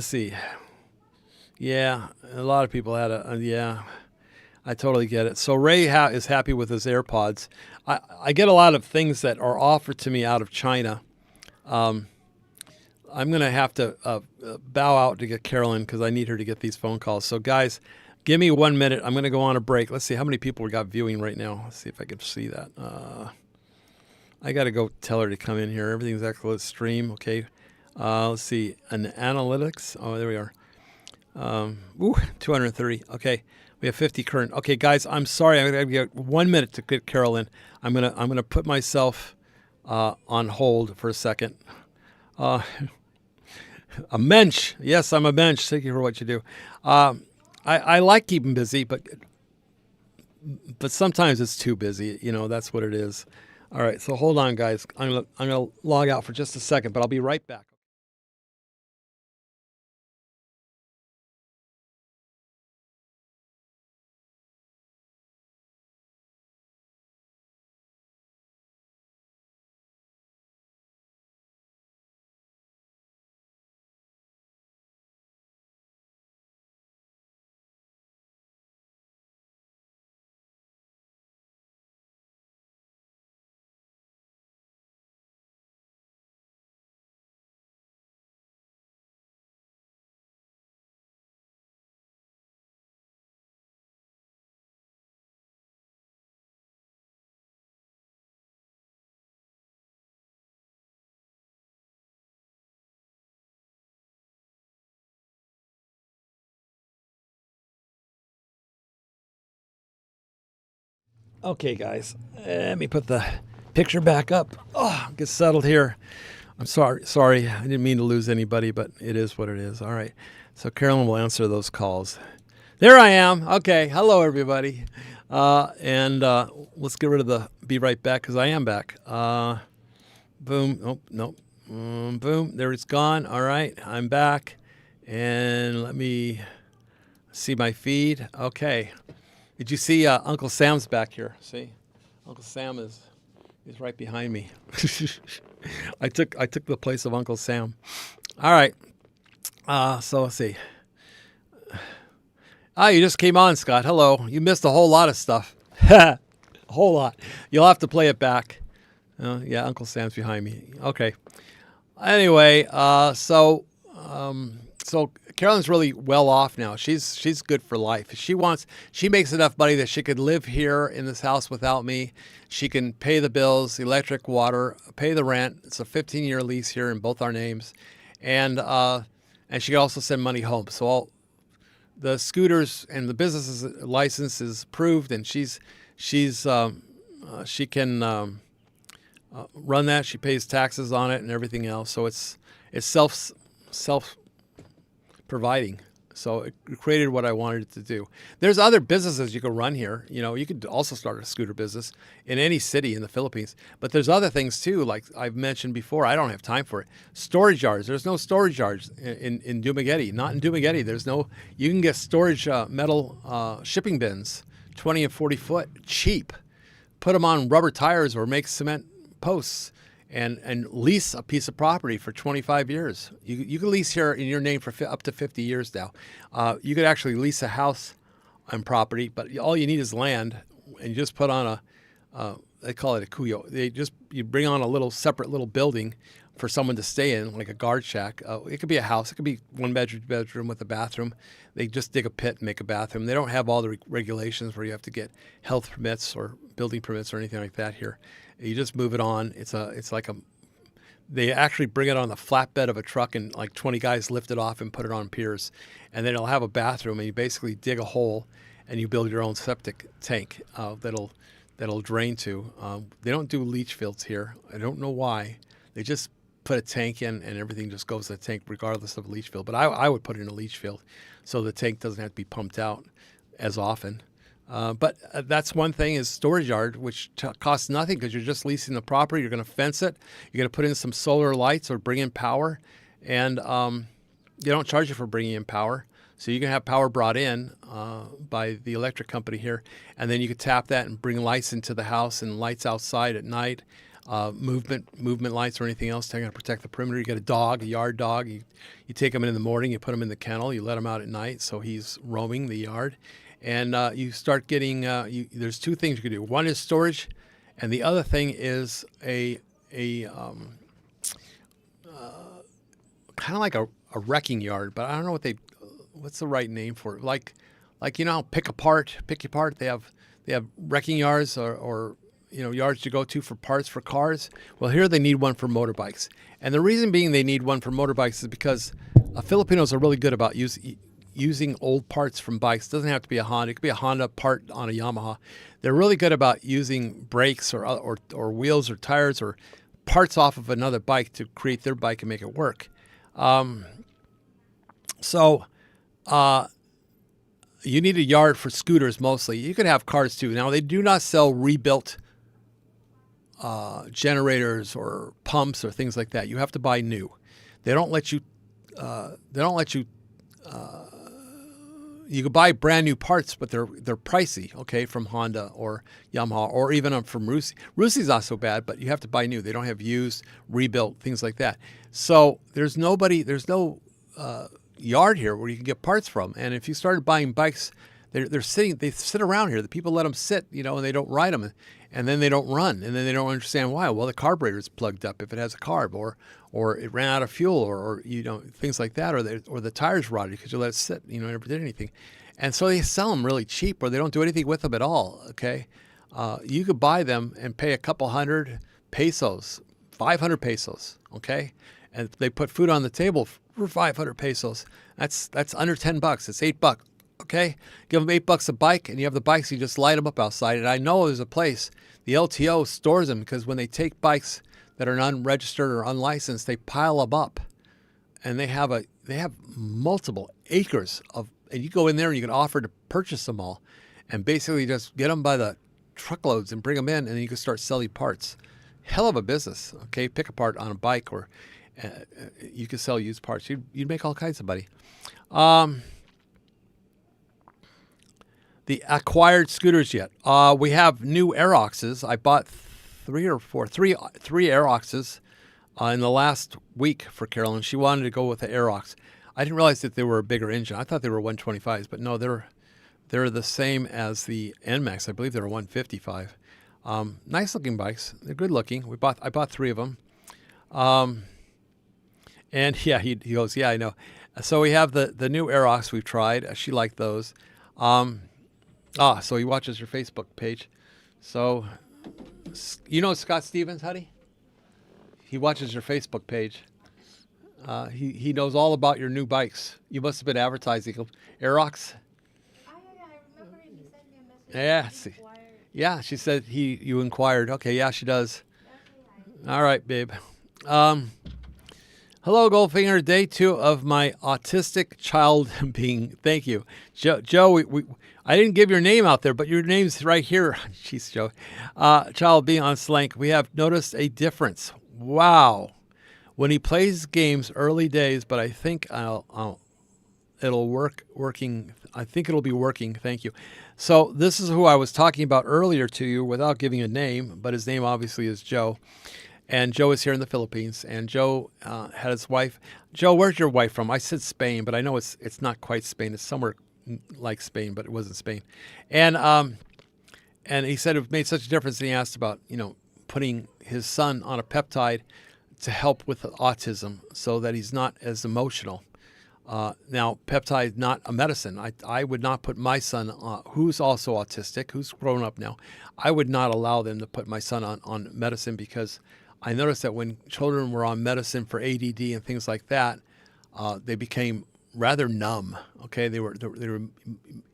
see. Yeah, a lot of people had I totally get it. So Ray is happy with his AirPods. I get a lot of things that are offered to me out of China. I'm going to have to bow out to get Carolyn because I need her to get these phone calls. So, guys, give me 1 minute. I'm going to go on a break. Let's see how many people we got viewing right now. Let's see if I can see that. I got to go tell her to come in here. Everything's excellent. Stream, okay. Let's see. An analytics. Oh, there we are. 230. Okay. We have 50 current. Okay, guys, I'm sorry. I'm going to get 1 minute to get Carolyn. I'm gonna put myself on hold for a second. A mensch. Yes, I'm a mensch. Thank you for what you do. I like keeping busy, but but sometimes it's too busy. That's what it is. All right, so hold on, guys. I'm gonna log out for just a second, but I'll be right back. Okay, guys, let me put the picture back up. Oh, get settled here. I'm sorry. I didn't mean to lose anybody, but it is what it is. All right. So Carolyn will answer those calls. There I am. Okay. Hello, everybody. And let's get rid of the be right back because I am back. Boom. Oh, nope. Boom. There it's gone. All right. I'm back. And let me see my feed. Okay. Did you see Uncle Sam's back here? See? Uncle Sam is right behind me. I took the place of Uncle Sam. All right. So let's see. You just came on, Scott. Hello. You missed a whole lot of stuff. A whole lot. You'll have to play it back. Yeah, Uncle Sam's behind me. Okay. Anyway, so Carolyn's really well off now. She's good for life. She makes enough money that she could live here in this house without me. She can pay the bills, electric, water, pay the rent. It's a 15-year lease here in both our names, and she can also send money home. So all the scooters and the business's license is approved, and she can run that. She pays taxes on it and everything else. So it's self providing. So it created what I wanted it to do. There's other businesses you could run here. You could also start a scooter business in any city in the Philippines. But there's other things too, like I've mentioned before. I don't have time for it. Storage yards. There's no storage yards in Dumaguete. Not in Dumaguete. You can get storage metal shipping bins, 20 and 40 foot, cheap. Put them on rubber tires or make cement posts. And lease a piece of property for 25 years. You can lease here in your name for up to 50 years now. You could actually lease a house and property, but all you need is land, and you just put on they call it a cuyo. You bring on a separate little building for someone to stay in, like a guard shack. It could be a house. It could be one bedroom with a bathroom. They just dig a pit and make a bathroom. They don't have all the regulations where you have to get health permits or building permits or anything like that here. You just move it on. They actually bring it on the flatbed of a truck, and like 20 guys lift it off and put it on piers. And then it'll have a bathroom, and you basically dig a hole and you build your own septic tank that'll drain to. They don't do leach fields here. I don't know why. They just put a tank in and everything just goes to the tank regardless of a leach field. But I would put it in a leach field so the tank doesn't have to be pumped out as often. But that's one thing is storage yard, which costs nothing because you're just leasing the property. You're going to fence it. You're going to put in some solar lights or bring in power. And they don't charge you for bringing in power. So you can have power brought in by the electric company here. And then you could tap that and bring lights into the house and lights outside at night. Movement lights or anything else to protect the perimeter. You get a yard dog. You take him in the morning, you put him in the kennel, you let him out at night so he's roaming the yard. And you start getting, there's two things you can do. One is storage, and the other thing is a kind of like a wrecking yard, but I don't know what's the right name for it. Like how pick your part. They have wrecking yards or yards to go to for parts for cars. Well, here they need one for motorbikes. And the reason being they need one for motorbikes is because Filipinos are really good about using old parts from bikes. It doesn't have to be a Honda. It could be a Honda part on a Yamaha. They're really good about using brakes or wheels or tires or parts off of another bike to create their bike and make it work. you need a yard for scooters mostly. You could have cars too. Now, they do not sell rebuilt generators or pumps or things like that. You have to buy new. They don't let you. They don't let you. You can buy brand new parts, but they're pricey. Okay, from Honda or Yamaha or even from Rusi. Rusi's not so bad, but you have to buy new. They don't have used, rebuilt, things like that. So there's no yard here where you can get parts from. And if you started buying bikes, they sit around here. The people let them sit, and they don't ride them, and then they don't run, and then they don't understand why. Well, the carburetor is plugged up if it has a carb, or it ran out of fuel, or things like that, or the tires rotted because you let it sit, never did anything, and so they sell them really cheap, or they don't do anything with them at all. Okay, you could buy them and pay a couple hundred pesos, 500 pesos. Okay, and they put food on the table for 500 pesos. That's under $10. It's $8. Okay, give them $8 a bike, and you have the bikes. You just light them up outside. And I know there's a place. The LTO stores them because when they take bikes that are unregistered or unlicensed, they pile them up, and they have multiple acres of. And you go in there and you can offer to purchase them all, and basically just get them by the truckloads and bring them in, and then you can start selling parts. Hell of a business. Okay, pick a part on a bike, or you can sell used parts. You'd make all kinds of money. The acquired scooters yet. We have new Aeroxes. I bought three Aeroxes in the last week for Carolyn. She wanted to go with the Aerox. I didn't realize that they were a bigger engine. I thought they were 125s, but no, they're the same as the NMAX. I believe they're 155. Nice looking bikes. They're good looking. I bought 3 of them. And yeah, he goes, yeah, I know. So we have the new Aerox we've tried. She liked those. So he watches your Facebook page. So, Scott Stevens, honey? He watches your Facebook page. He knows all about your new bikes. You must have been advertising them. Aerox? I remember he sent me a message. Yeah, see. Yeah, she said you inquired. Okay, yeah, she does. All right, babe. Hello, Goldfinger. Day 2 of my autistic child being. Thank you, Joe. I didn't give your name out there, but your name's right here. Jeez, Joe. Child being on Slank. We have noticed a difference. Wow. When he plays games, early days, but I think it'll working. I think it'll be working. Thank you. So this is who I was talking about earlier to you without giving a name, but his name obviously is Joe. And Joe is here in the Philippines, and Joe had his wife. Joe, where's your wife from? I said Spain, but I know it's not quite Spain. It's somewhere like Spain, but it wasn't Spain. And he said it made such a difference. And he asked about putting his son on a peptide to help with autism, so that he's not as emotional. Now, peptide not a medicine. I would not put my son, who's also autistic, who's grown up now. I would not allow them to put my son on medicine, because I noticed that when children were on medicine for ADD and things like that, they became rather numb. Okay, they were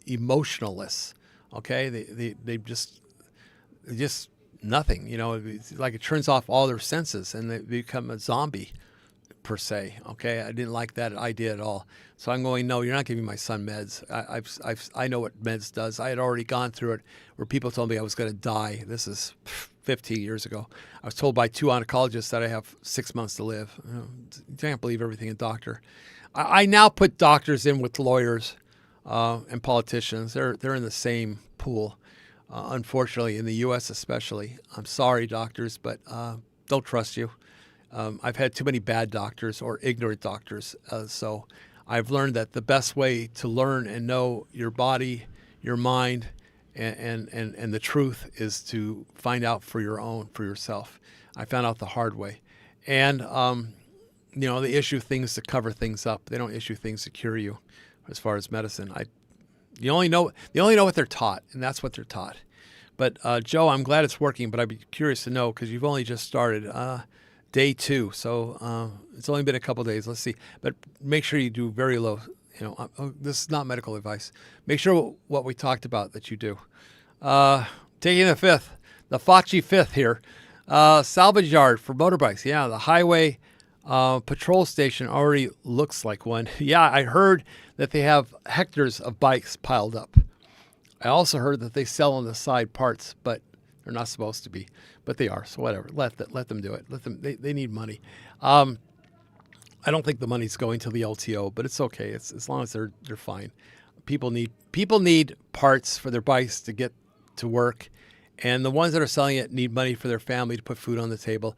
emotionless. Okay, they just nothing. It's like it turns off all their senses, and they become a zombie per se. Okay, I didn't like that idea at all. So I'm going, no, you're not giving my son meds. I know what meds does. I had already gone through it, where people told me I was going to die. This is 15 years ago. I was told by 2 oncologists that I have 6 months to live. You can't believe everything a doctor. I now put doctors in with lawyers and politicians. They're in the same pool. Unfortunately, in the U.S. especially. I'm sorry, doctors, but don't trust you. I've had too many bad doctors or ignorant doctors. So I've learned that the best way to learn and know your body, your mind, and the truth is to find out for yourself. I found out the hard way. And, they issue things to cover things up. They don't issue things to cure you as far as medicine. They only know what they're taught, and that's what they're taught. But, Joe, I'm glad it's working, but I'd be curious to know, because you've only just started day 2. So it's only been a couple days. Let's see. But make sure you do very low. This is not medical advice. Make sure what we talked about that you do. Taking the Fachi 5th here. Salvage yard for motorbikes. Yeah, the highway patrol station already looks like one. Yeah, I heard that they have hectares of bikes piled up. I also heard that they sell on the side parts, but they're not supposed to be, but they are. So whatever, let them do it. Let them. They need money. I don't think the money's going to the LTO, but it's okay. It's as long as they're fine. People need parts for their bikes to get to work, and the ones that are selling it need money for their family to put food on the table.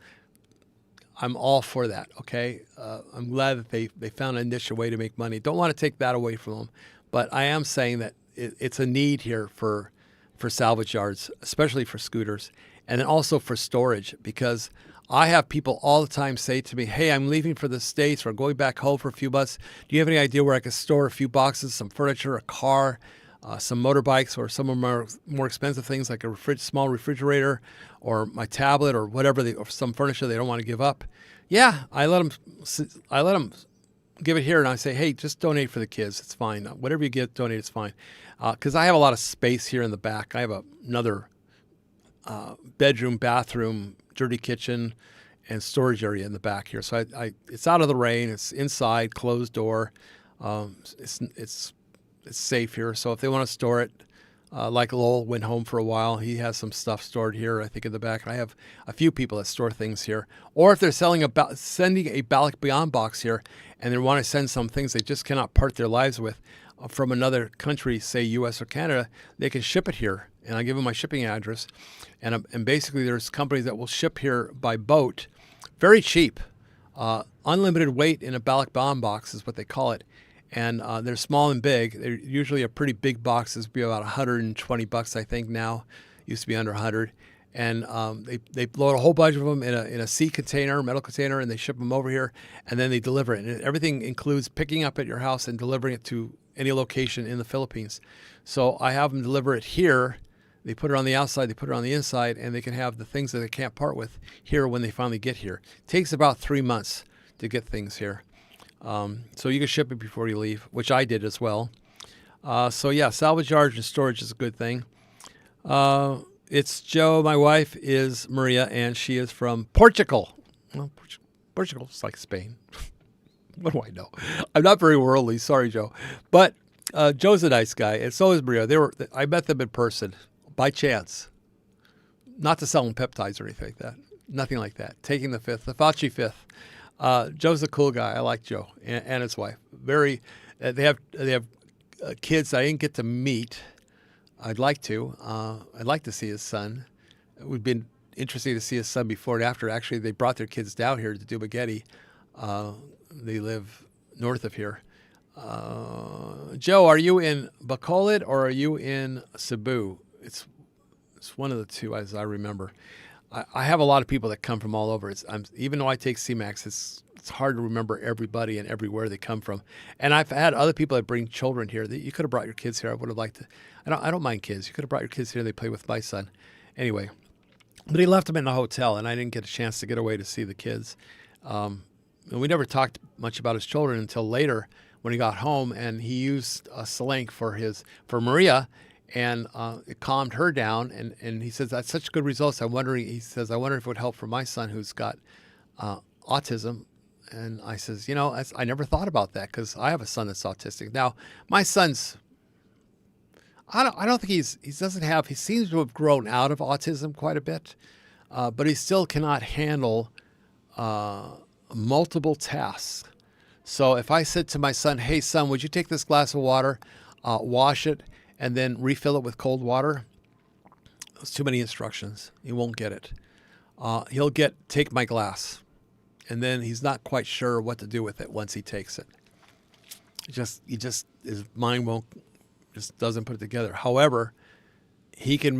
I'm all for that. Okay, I'm glad that they found a niche, a way to make money. Don't want to take that away from them, but I am saying that it's a need here for salvage yards, especially for scooters, and then also for storage, because I have people all the time say to me, hey, I'm leaving for the States or going back home for a few months. Do you have any idea where I could store a few boxes, some furniture, a car, some motorbikes, or some of my more expensive things like a small refrigerator or my tablet or whatever, or some furniture they don't want to give up? Yeah, I let them give it here, and I say, hey, just donate for the kids. It's fine. Whatever you get, donate. It's fine. Because I have a lot of space here in the back. I have another bedroom, bathroom, dirty kitchen, and storage area in the back here. So it's out of the rain. It's inside, closed door. It's safe here. So if they want to store it, like Lowell went home for a while, he has some stuff stored here, I think, in the back. I have a few people that store things here. Or if they're sending a Balik Beyond box here, and they want to send some things they just cannot part their lives with from another country, say U.S. or Canada, they can ship it here. And I give them my shipping address. And basically there's companies that will ship here by boat, very cheap. Unlimited weight in a Balik Beyond box is what they call it. And they're small and big. They're usually a pretty big boxes, be about $120, I think now. Used to be under 100. And they load a whole bunch of them in a sea container, metal container, and they ship them over here, and then they deliver it. And everything includes picking up at your house and delivering it to any location in the Philippines. So I have them deliver it here. They put it on the outside, they put it on the inside, and they can have the things that they can't part with here when they finally get here. It takes about 3 months to get things here. So you can ship it before you leave, which I did as well. So yeah, salvage yard and storage is a good thing. It's Joe. My wife is Maria, and she is from Portugal. Well, Portugal is like Spain. What do I know? I'm not very worldly. Sorry, Joe. But Joe's a nice guy, and so is Maria. I met them in person by chance. Not to sell them peptides or anything like that. Nothing like that. Taking the Fauci fifth. Joe's a cool guy. I like Joe and his wife. Very. They have kids I didn't get to meet. I'd like to. I'd like to see his son. It would have been interesting to see his son before and after. Actually, they brought their kids down here to do spaghetti. They live north of here. Joe, are you in Bacolod or are you in Cebu? It's one of the two, as I remember. I have a lot of people that come from all over. Even though I take CMAX, it's hard to remember everybody and everywhere they come from. And I've had other people that bring children here. You could have brought your kids here. I would have liked to. I don't mind kids. You could have brought your kids here. They play with my son. Anyway, but he left them in the hotel, and I didn't get a chance to get away to see the kids. And we never talked much about his children until later when he got home, and he used a Selenk for Maria, and it calmed her down. And he says, that's such good results. He says, I wonder if it would help for my son who's got autism. And I says, I never thought about that because I have a son that's autistic. Now, my son's, I don't think he seems to have grown out of autism quite a bit, but he still cannot handle multiple tasks. So if I said to my son, hey, son, would you take this glass of water, wash it, and then refill it with cold water? There's too many instructions. He won't get it. He'll take my glass, and then he's not quite sure what to do with it once he takes it. His mind just doesn't put it together. However, he can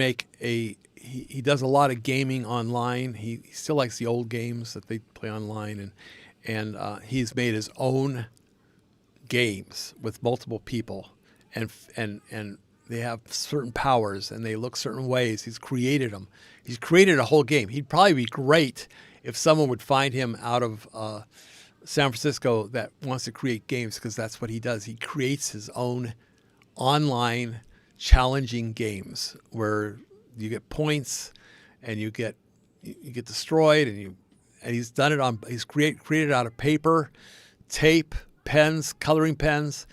he does a lot of gaming online. He still likes the old games that they play online, and he's made his own games with multiple people, and they have certain powers and they look certain ways. He's created them. He's created a whole game. He'd probably be great if someone would find him out of San Francisco that wants to create games, because that's what he does. He creates his own online challenging games where you get points and you get destroyed, and he's done it on. He's created out of paper, tape, pens, coloring pens.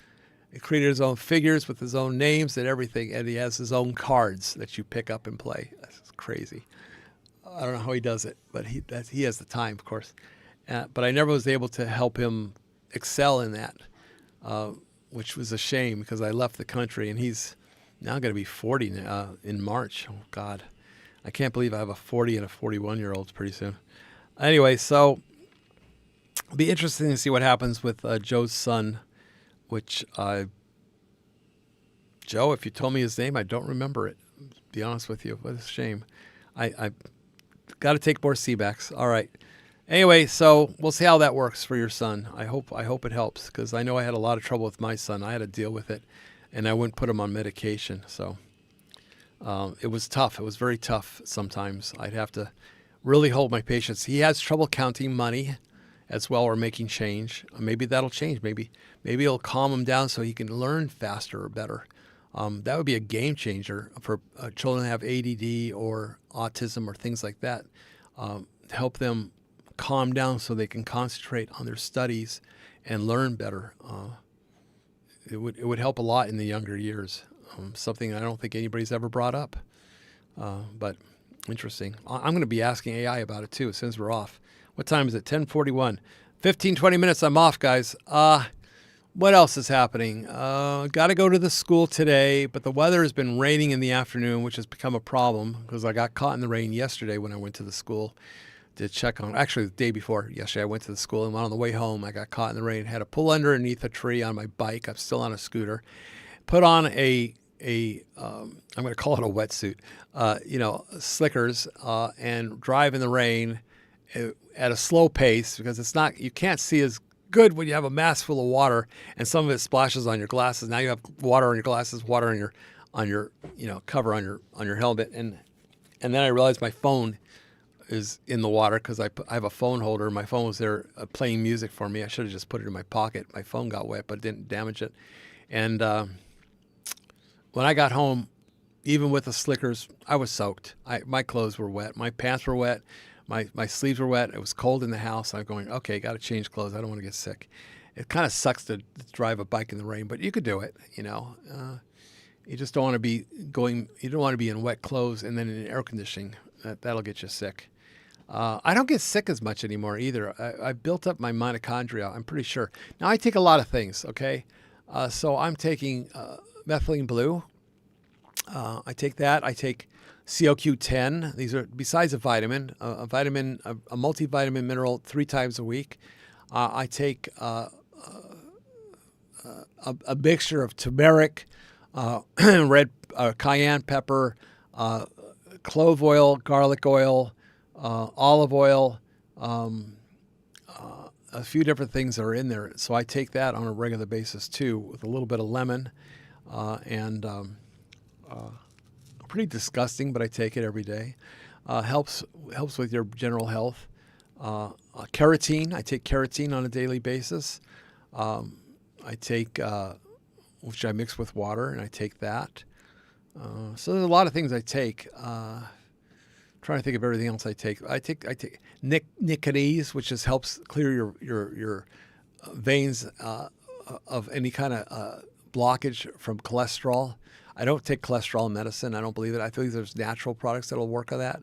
He created his own figures with his own names and everything, and he has his own cards that you pick up and play. That's crazy. I don't know how he does it, but he has the time, of course. But I never was able to help him excel in that, which was a shame because I left the country, and he's now going to be 40 in March. Oh, God. I can't believe I have a 40 and a 41-year-old pretty soon. Anyway, so it'll be interesting to see what happens with Joe's son, which Joe, if you told me his name, I don't remember it. To be honest with you, what a shame. I got to take more CBACs. All right. Anyway, so we'll see how that works for your son. I hope it helps because I know I had a lot of trouble with my son. I had to deal with it, and I wouldn't put him on medication. So it was tough. It was very tough sometimes. I'd have to really hold my patience. He has trouble counting money as well or making change. Maybe that'll change. Maybe it'll calm him down so he can learn faster or better. That would be a game changer for children that have ADD or autism or things like that. Help them calm down so they can concentrate on their studies and learn better. It would help a lot in the younger years. Something I don't think anybody's ever brought up. But interesting. I'm going to be asking AI about it too since we're off. What time is it? 10:41. 15, 20 minutes. I'm off, guys. What else is happening? Got to go to the school today, but the weather has been raining in the afternoon, which has become a problem because I got caught in the rain yesterday when I went to the school to check on. Actually, the day before yesterday, I went to the school, and on the way home, I got caught in the rain. Had to pull underneath a tree on my bike. I'm still on a scooter. Put on I'm going to call it a wetsuit, slickers, and drive in the rain at a slow pace because you can't see as good when you have a mask full of water and some of it splashes on your glasses. Now you have water on your glasses, water on your cover on your helmet, and then I realized my phone is in the water because I have a phone holder. My phone was there playing music for me. I should have just put it in my pocket. My phone got wet, but it didn't damage it. And when I got home, even with the slickers, I was soaked. My clothes were wet. My pants were wet. My sleeves were wet. It was cold in the house. I'm going, okay, got to change clothes. I don't want to get sick. It kind of sucks to drive a bike in the rain, but you could do it, You just don't want to be you don't want to be in wet clothes and then in air conditioning. That'll get you sick. I don't get sick as much anymore either. I built up my mitochondria, I'm pretty sure. Now, I take a lot of things, okay? So I'm taking methylene blue. I take that. I take COQ10. These are, besides a vitamin, a multivitamin mineral 3 times a week. I take a mixture of turmeric, red cayenne pepper, clove oil, garlic oil, olive oil, a few different things that are in there. So I take that on a regular basis too, with a little bit of lemon, and pretty disgusting, but I take it every day. Helps with your general health. Keratin, I take keratin on a daily basis. I take, which I mix with water, and I take that. So there's a lot of things I take. Trying to think of everything else I take. I take nicotine, which just helps clear your veins of any kind of blockage from cholesterol. I don't take cholesterol medicine. I don't believe it. I think there's natural products that'll work on that.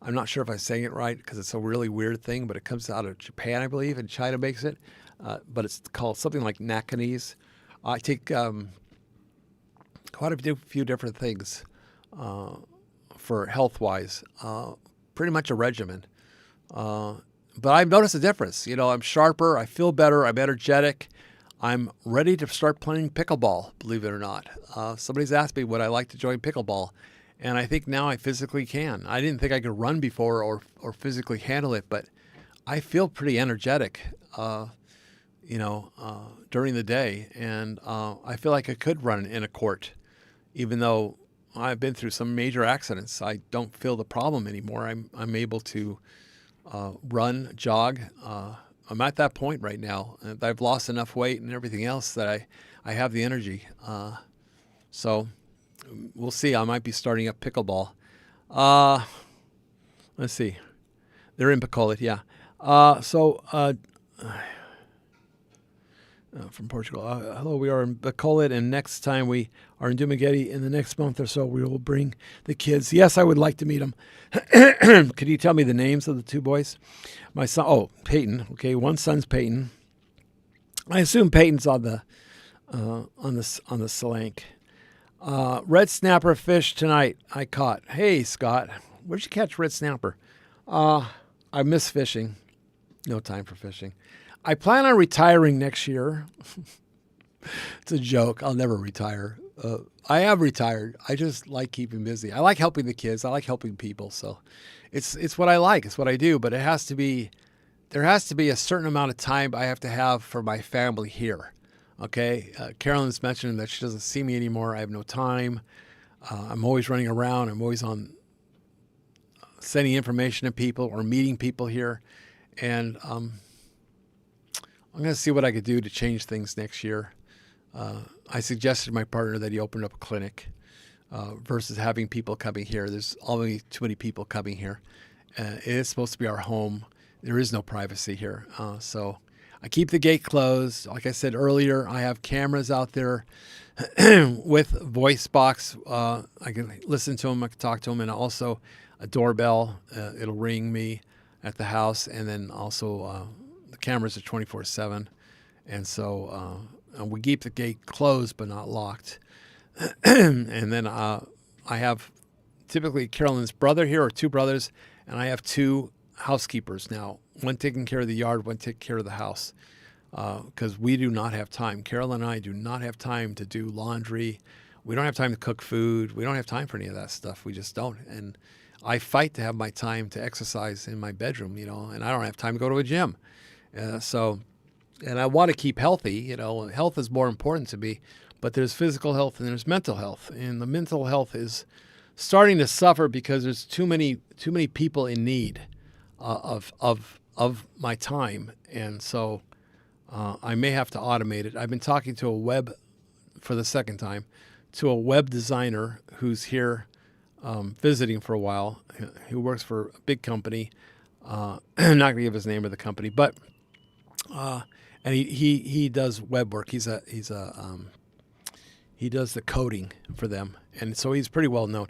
I'm not sure if I'm saying it right because it's a really weird thing, but it comes out of Japan, I believe, and China makes it. But it's called something like Nakanese. I take quite a few different things for health-wise. Pretty much a regimen. But I've noticed a difference. I'm sharper. I feel better. I'm energetic. I'm ready to start playing pickleball, believe it or not. Somebody's asked me would I like to join pickleball, and I think now I physically can. I didn't think I could run before or physically handle it, but I feel pretty energetic, during the day, and I feel like I could run in a court, even though I've been through some major accidents. I don't feel the problem anymore. I'm able to run, jog. I'm at that point right now. I've lost enough weight and everything else that I have the energy. So we'll see. I might be starting up pickleball. Let's see. They're in Bacolod, yeah. From Portugal. Hello, we are in Bacolod, and next time we are in Dumaguete in the next month or so, we will bring the kids. Yes, I would like to meet them. Could you tell me the names of the two boys? My son, Peyton. Okay, one son's Peyton. I assume Peyton's on the Salank. Red snapper fish tonight. I caught. Hey, Scott, where'd you catch red snapper? I miss fishing. No time for fishing. I plan on retiring next year. It's a joke. I'll never retire. I have retired. I just like keeping busy. I like helping the kids. I like helping people. So it's what I like. It's what I do. But there has to be a certain amount of time I have to have for my family here. Okay. Carolyn's mentioned that she doesn't see me anymore. I have no time. I'm always running around. I'm always on sending information to people or meeting people here. And I'm going to see what I could do to change things next year. I suggested to my partner that he opened up a clinic versus having people coming here. There's already too many people coming here. It is supposed to be our home. There is no privacy here. So I keep the gate closed. Like I said earlier, I have cameras out there with voice box. I can listen to them. I can talk to them. And also a doorbell. It'll ring me at the house. And then also the cameras are 24/7. And so we keep the gate closed but not locked. And then I have typically Carolyn's brother here, or two brothers, and I have two housekeepers now. One taking care of the yard, one taking care of the house. Because we do not have time. Carolyn and I do not have time to do laundry. We don't have time to cook food. We don't have time for any of that stuff. We just don't. And I fight to have my time to exercise in my bedroom, and I don't have time to go to a gym. And I want to keep healthy, health is more important to me, but there's physical health and there's mental health. And the mental health is starting to suffer because there's too many people in need of my time. And so I may have to automate it. I've been talking to for the second time, to a web designer who's here visiting for a while, who works for a big company. I'm not going to give his name of the company, but and he does web work. He does the coding for them, and so he's pretty well known.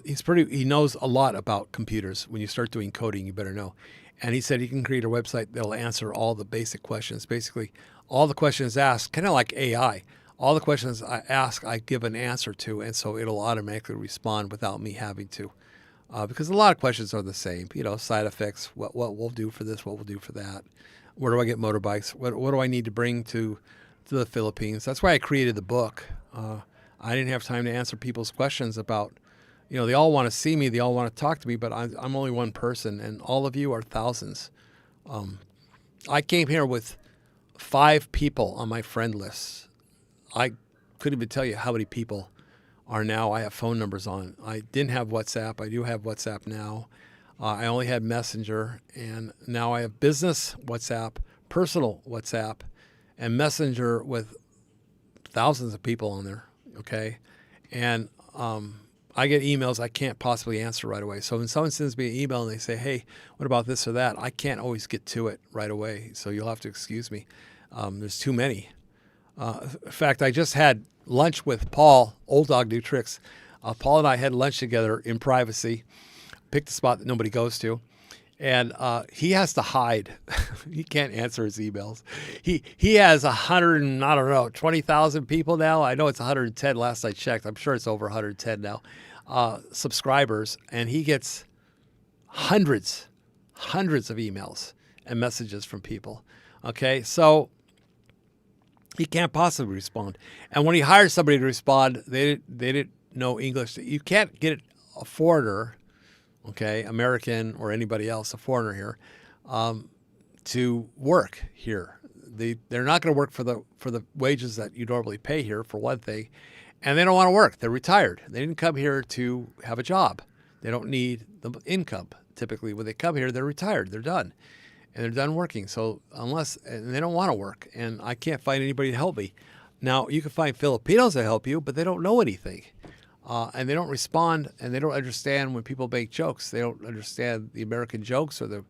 He knows a lot about computers. When you start doing coding, you better know. And he said he can create a website that'll answer all the basic questions. Basically, all the questions asked, kind of like AI. All the questions I ask, I give an answer to, and so it'll automatically respond without me having to. Because a lot of questions are the same. Side effects, what we'll do for this, what we'll do for that. Where do I get motorbikes? What do I need to bring to the Philippines? That's why I created the book. I didn't have time to answer people's questions about, they all want to see me, they all want to talk to me, but I'm only one person, and all of you are thousands. I came here with 5 people on my friend list. I couldn't even tell you how many people are now. I have phone numbers on. I didn't have WhatsApp. I do have WhatsApp now. I only had Messenger, and now I have business WhatsApp, personal WhatsApp, and Messenger with thousands of people on there, okay? And I get emails I can't possibly answer right away. So when someone sends me an email and they say, hey, what about this or that, I can't always get to it right away, so you'll have to excuse me. There's too many. In fact, I just had lunch with Paul, Old Dog New Tricks. Paul and I had lunch together in privacy, picked a spot that nobody goes to, and he has to hide. He can't answer his emails. He has 20,000 people now. I know it's 110 last I checked. I'm sure it's over 110 now, subscribers, and he gets hundreds of emails and messages from people. Okay, so he can't possibly respond. And when he hires somebody to respond, they didn't know English. You can't get a foreigner, okay, American or anybody else, a foreigner here, to work here. They're not going to work for the wages that you normally pay here, for one thing, and they don't want to work. They're retired. They didn't come here to have a job. They don't need the income. Typically, when they come here, they're retired. They're done. And they're done working. So and they don't want to work, and I can't find anybody to help me. Now, you can find Filipinos that help you, but they don't know anything. And they don't respond, and they don't understand when people make jokes. They don't understand the American jokes or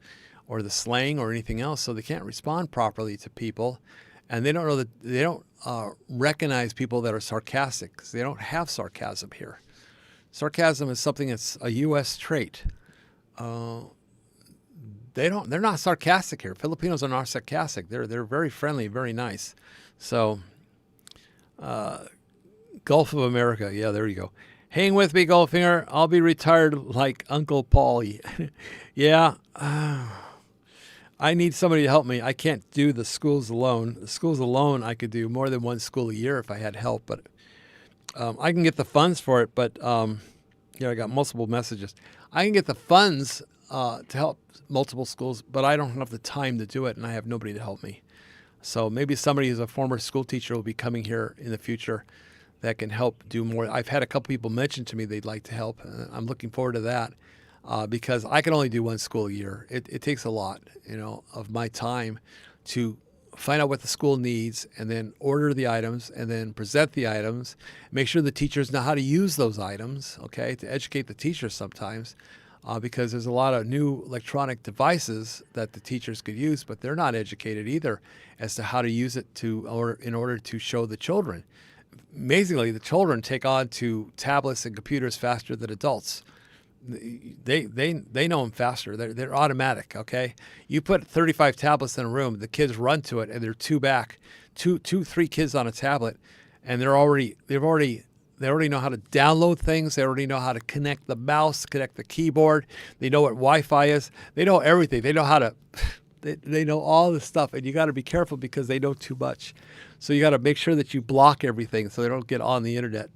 or the slang or anything else, so they can't respond properly to people, and they don't know that they don't recognize people that are sarcastic because they don't have sarcasm here. Sarcasm is something that's a U.S. trait. They're not sarcastic here. Filipinos are not sarcastic. They're very friendly, very nice. So, Gulf of America, yeah, there you go. Hang with me, Goldfinger. I'll be retired like Uncle Paulie. Yeah, I need somebody to help me. I can't do the schools alone. The schools alone, I could do more than one school a year if I had help, but I can get the funds for it. But I got multiple messages. I can get the funds to help multiple schools, but I don't have the time to do it, and I have nobody to help me. So maybe somebody who's a former school teacher will be coming here in the future that can help do more. I've had a couple people mention to me they'd like to help. I'm looking forward to that because I can only do one school a year. It takes a lot, of my time to find out what the school needs and then order the items and then present the items, make sure the teachers know how to use those items, okay, to educate the teachers sometimes. Because there's a lot of new electronic devices that the teachers could use, but they're not educated either as to how to use it in order to show the children. Amazingly, the children take on to tablets and computers faster than adults. They know them faster. They're automatic. Okay, you put 35 tablets in a room, the kids run to it, and they're three kids on a tablet, and they already know how to download things. They already know how to connect the mouse, connect the keyboard. They know what Wi-Fi is. They know everything. They know how to. They know all this stuff, and you got to be careful because they know too much. So you got to make sure that you block everything so they don't get on the internet,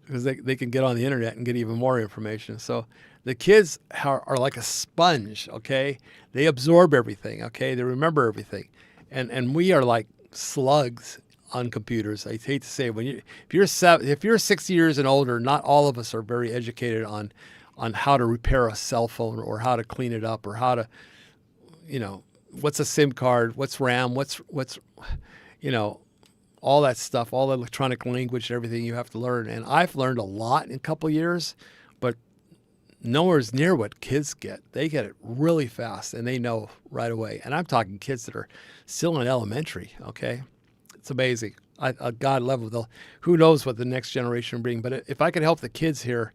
because they can get on the internet and get even more information. So the kids are like a sponge. Okay, they absorb everything. Okay, they remember everything, and we are like slugs on computers. I hate to say it. If you're 60 years and older, not all of us are very educated on how to repair a cell phone or how to clean it up or how to, what's a SIM card, what's RAM, what's all that stuff, all the electronic language, everything you have to learn. And I've learned a lot in a couple of years, but nowhere's near what kids get. They get it really fast and they know right away. And I'm talking kids that are still in elementary. Okay. It's amazing. God love them. Who knows what the next generation will bring. But if I could help the kids here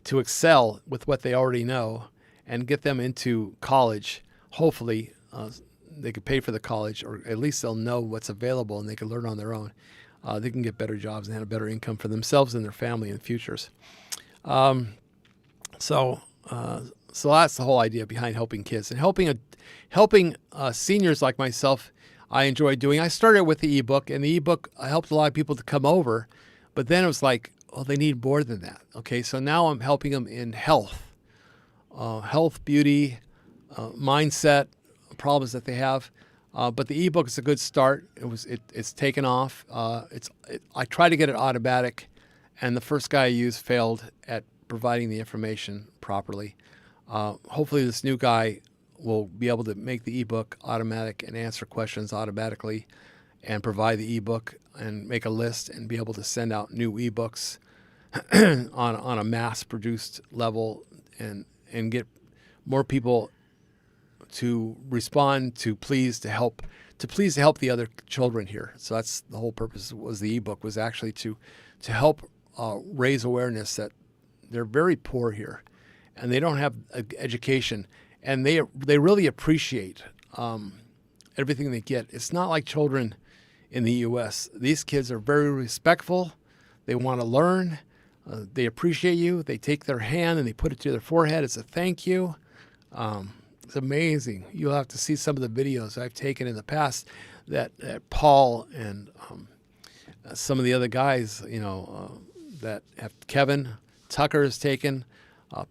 to excel with what they already know and get them into college, hopefully they could pay for the college, or at least they'll know what's available and they can learn on their own. They can get better jobs and have a better income for themselves and their family in the futures. So that's the whole idea behind helping kids and helping seniors like myself. I enjoy doing. I started with the ebook, and the ebook helped a lot of people to come over, but then it was like, oh, they need more than that. Okay, so now I'm helping them in health, beauty, mindset, problems that they have. But the ebook is a good start. It's taken off. I tried to get it automatic, and the first guy I used failed at providing the information properly. Hopefully, this new guy will be able to make the ebook automatic and answer questions automatically and provide the ebook and make a list and be able to send out new ebooks on a mass-produced level and get more people to respond, to help the other children here. So that's the whole purpose was the ebook, was actually to help raise awareness that they're very poor here and they don't have education. And they really appreciate everything they get. It's not like children in the U.S. These kids are very respectful. They want to learn. They appreciate you. They take their hand and they put it to their forehead as a thank you. It's amazing. You'll have to see some of the videos I've taken in the past that Paul and some of the other guys, that have Kevin Tucker has taken.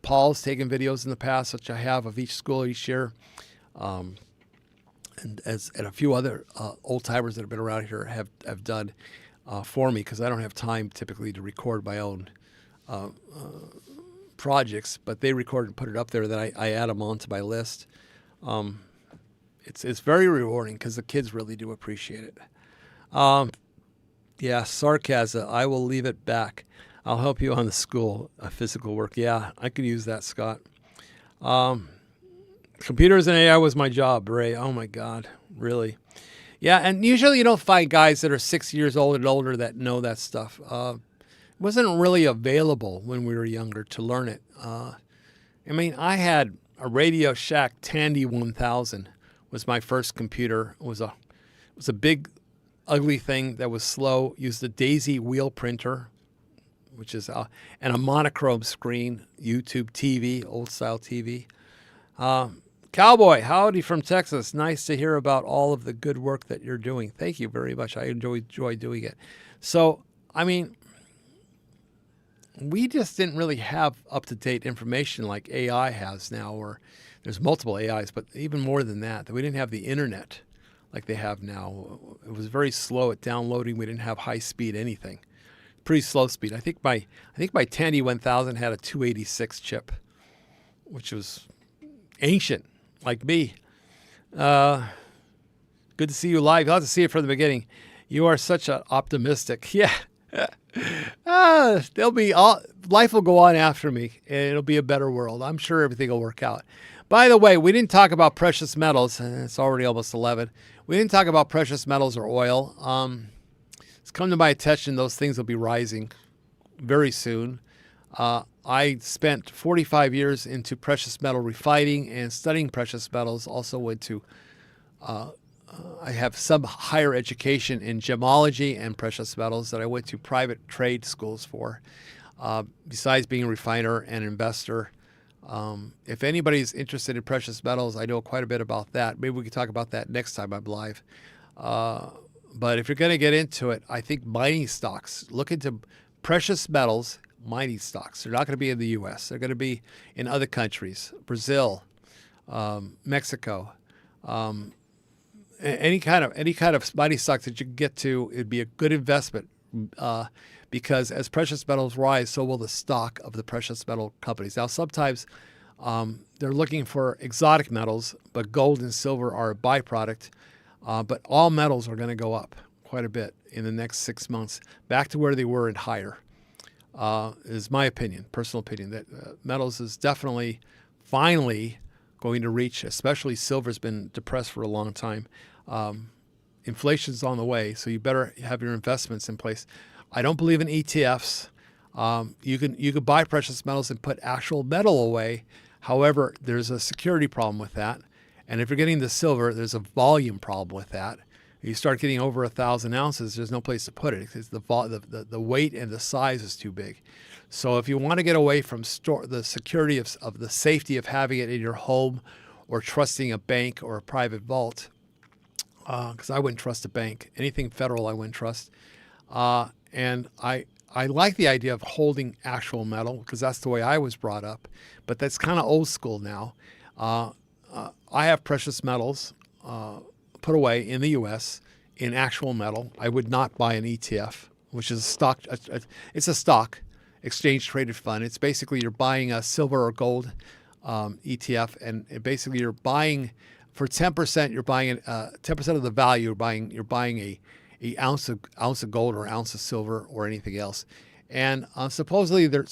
Paul's taken videos in the past, which I have of each school each year, and a few other old timers that have been around here have done for me, because I don't have time typically to record my own projects, but they record and put it up there. That I add them onto my list. It's very rewarding because the kids really do appreciate it. Yeah, sarcasm. I will leave it back. I'll help you on the school physical work. Yeah, I could use that, Scott. Computers and AI was my job, Ray. Oh my God, really? Yeah, and usually you don't find guys that are 6 years old and older that know that stuff. It wasn't really available when we were younger to learn it. I mean, I had a Radio Shack Tandy 1000 was my first computer. It was a big, ugly thing that was slow. Used a Daisy wheel printer, which is and a monochrome screen, YouTube TV, old style TV. Cowboy, howdy from Texas. Nice to hear about all of the good work that you're doing. Thank you very much. I enjoy doing it. So, I mean, we just didn't really have up-to-date information like AI has now, or there's multiple AIs, but even more than that we didn't have the internet like they have now. It was very slow at downloading. We didn't have high-speed anything. Pretty slow speed. I think my Tandy 1000 had a 286 chip, which was ancient, like me. Good to see you live. You'll have to see it from the beginning. You are such an optimistic. Yeah. Life will go on after me, and it'll be a better world. I'm sure everything will work out. By the way, we didn't talk about precious metals. It's already almost 11. We didn't talk about precious metals or oil. It's come to my attention those things will be rising very soon. I spent 45 years into precious metal refining and studying precious metals. Also went to I have some higher education in gemology and precious metals that I went to private trade schools for, besides being a refiner and investor. If anybody's interested in precious metals, I know quite a bit about that. Maybe we can talk about that next time I'm live. But if you're going to get into it, I think mining stocks, look into precious metals mining stocks. They're not going to be in the U.S. They're going to be in other countries, Brazil, Mexico. Any kind of mining stocks that you can get to, it'd be a good investment because as precious metals rise, so will the stock of the precious metal companies. Now, sometimes they're looking for exotic metals, but gold and silver are a byproduct. But all metals are going to go up quite a bit in the next 6 months, back to where they were and higher. Is my opinion, personal opinion, that metals is definitely, finally going to reach, especially silver's been depressed for a long time. Inflation's on the way, so you better have your investments in place. I don't believe in ETFs. You can buy precious metals and put actual metal away. However, there's a security problem with that. And if you're getting the silver, there's a volume problem with that. You start getting over 1,000 ounces, there's no place to put it because the weight and the size is too big. So if you want to get away from the security of the safety of having it in your home or trusting a bank or a private vault, because I wouldn't trust a bank. Anything federal I wouldn't trust. And I like the idea of holding actual metal because that's the way I was brought up. But that's kind of old school now. I have precious metals put away in the U.S. in actual metal. I would not buy an ETF, which is a stock. It's a stock, exchange traded fund. It's basically you're buying a silver or gold ETF, and basically you're buying for 10%. You're buying 10% of the value. You're buying a ounce of gold or ounce of silver or anything else. And supposedly they're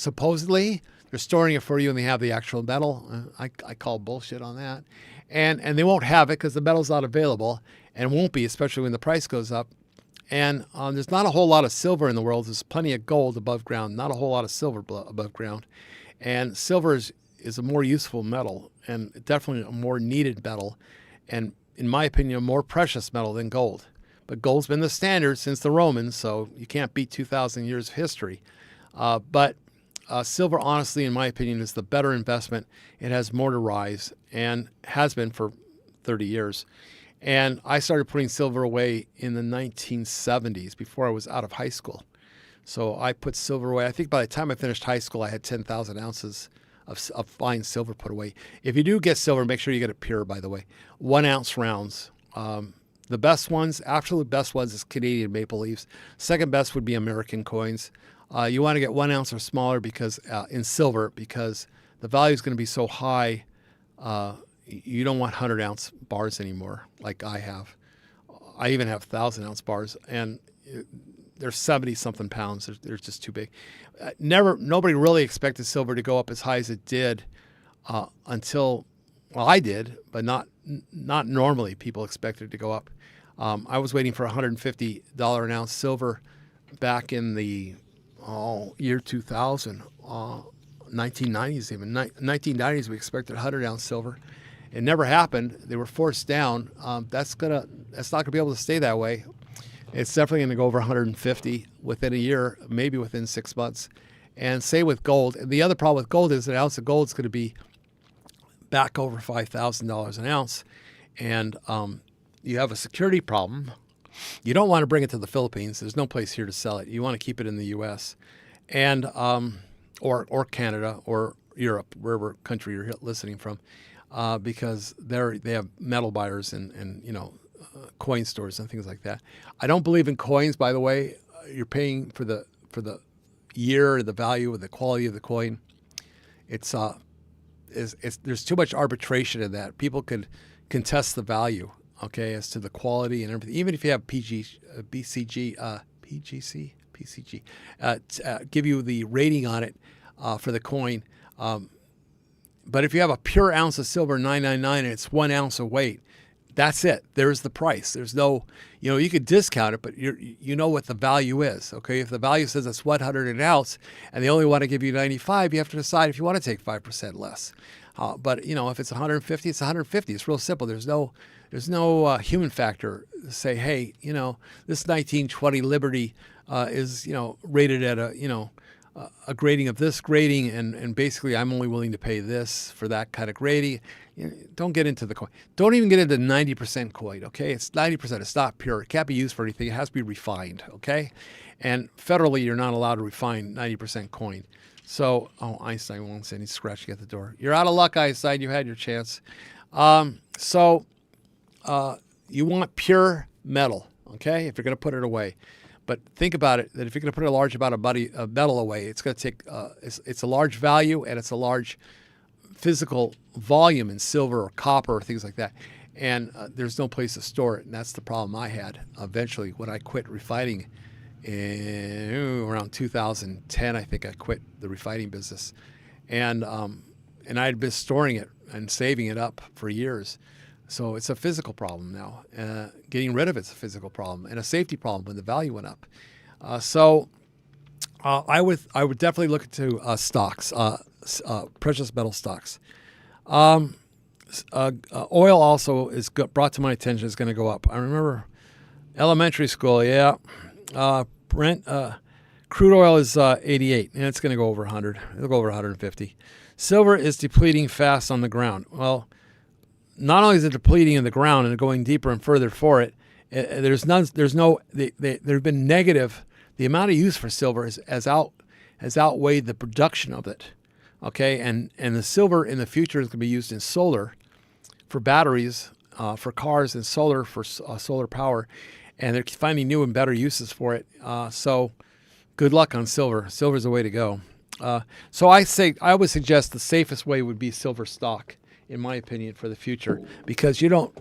storing it for you, and they have the actual metal. I call bullshit on that. And they won't have it because the metal's not available, and won't be, especially when the price goes up. And there's not a whole lot of silver in the world. There's plenty of gold above ground, not a whole lot of silver above ground. And silver is a more useful metal, and definitely a more needed metal, and in my opinion, a more precious metal than gold. But gold's been the standard since the Romans, so you can't beat 2,000 years of history. But silver, honestly, in my opinion, is the better investment. It has more to rise and has been for 30 years. And I started putting silver away in the 1970s before I was out of high school. So I put silver away. I think by the time I finished high school, I had 10,000 ounces of fine silver put away. If you do get silver, make sure you get it pure, by the way. 1 ounce rounds. The best ones, absolute best ones, is Canadian maple leaves. Second best would be American coins. You want to get 1 ounce or smaller because in silver, because the value is going to be so high. You don't want 100-ounce bars anymore, like I have. I even have 1,000-ounce bars, and they're 70-something pounds. They're just too big. Nobody really expected silver to go up as high as it did until Well, I did, but not normally. People expect it to go up. I was waiting for $150 an ounce silver back in the year 2000, 1990s even. 1990s we expected 100-ounce silver. It never happened. They were forced down. That's not gonna be able to stay that way. It's definitely going to go over 150 within a year, maybe within 6 months. And same with gold. And the other problem with gold is an ounce of gold is going to be back over $5,000 an ounce. And you have a security problem. You don't want to bring it to the Philippines. There's no place here to sell it. You want to keep it in the U.S. and or Canada or Europe, wherever country you're listening from, because they have metal buyers and coin stores and things like that. I don't believe in coins, by the way. You're paying for the year, the value, the quality of the coin. It's there's too much arbitration in that. People could contest the value, okay, as to the quality and everything. Even if you have PCG, give you the rating on it for the coin. But if you have a pure ounce of silver, 999, and it's 1 ounce of weight, that's it. There's the price. There's no, you could discount it, but you know what the value is. Okay, if the value says it's 100 an ounce, and they only want to give you 95, you have to decide if you want to take 5% less. But if it's 150, it's 150. It's real simple. There's no human factor to say, hey, this 1920 Liberty is rated at a grading of this grading, and basically I'm only willing to pay this for that kind of grading. Don't get into the coin. Don't even get into 90% coin, okay? It's 90%. It's not pure. It can't be used for anything. It has to be refined, okay? And federally, you're not allowed to refine 90% coin. So, Einstein won't say he's scratching at the door. You're out of luck, Einstein. You had your chance. You want pure metal, okay, if you're going to put it away. But think about it, that if you're going to put a large amount of metal away, it's going to take, it's a large value and it's a large physical volume in silver or copper or things like that. And there's no place to store it. And that's the problem I had eventually when I quit refining in around 2010. I think I quit the refining business. And I had been storing it and saving it up for years. So it's a physical problem now. Getting rid of it's a physical problem and a safety problem when the value went up. I would definitely look into stocks, precious metal stocks. Oil also is brought to my attention is going to go up. I remember elementary school. Yeah, crude oil is 88, and it's going to go over 100. It'll go over 150. Silver is depleting fast on the ground. Well, not only is it depleting in the ground and going deeper and further for it, they've been negative. The amount of use for silver has outweighed the production of it. Okay, and the silver in the future is going to be used in solar for batteries, for cars, and solar for solar power, and they're finding new and better uses for it. So good luck on silver. Silver's the way to go. So I would suggest the safest way would be silver stock, in my opinion, for the future, because you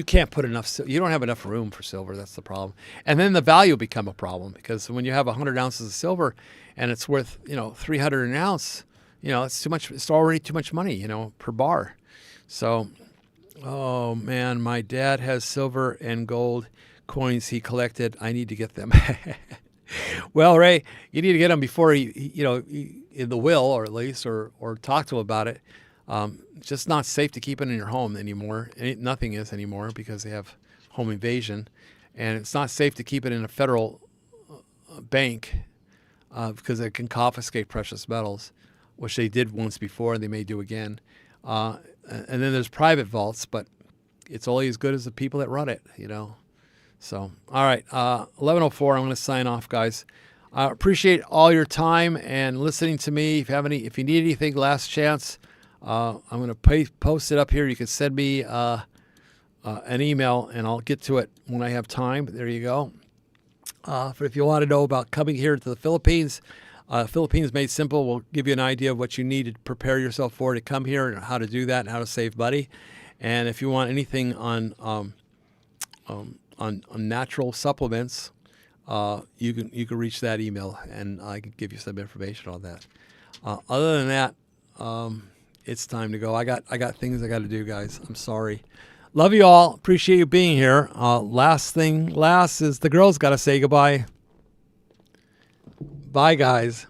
can't put enough. You don't have enough room for silver. That's the problem. And then the value become a problem, because when you have 100 ounces of silver and it's worth 300 an ounce, it's too much. It's already too much money, per bar. So, oh man, my dad has silver and gold coins he collected. I need to get them. Well, Ray, you need to get them before in the will, or at least, or talk to him about it. It's just not safe to keep it in your home anymore. Nothing is anymore, because they have home invasion, and it's not safe to keep it in a federal bank because they can confiscate precious metals, which they did once before, and they may do again. And then there's private vaults, but it's only as good as the people that run it, So, all right, 11:04. I'm going to sign off, guys. I appreciate all your time and listening to me. If you need anything, last chance. I'm going to post it up here. You can send me an email, and I'll get to it when I have time. There you go. If you want to know about coming here to the Philippines, Philippines Made Simple will give you an idea of what you need to prepare yourself for to come here, and how to do that, and how to save money. And if you want anything on natural supplements, you can reach that email, and I can give you some information on that. Other than that, it's time to go. I got things I got to do, guys. I'm sorry. Love you all. Appreciate you being here. Last is the girls got to say goodbye. Bye, guys.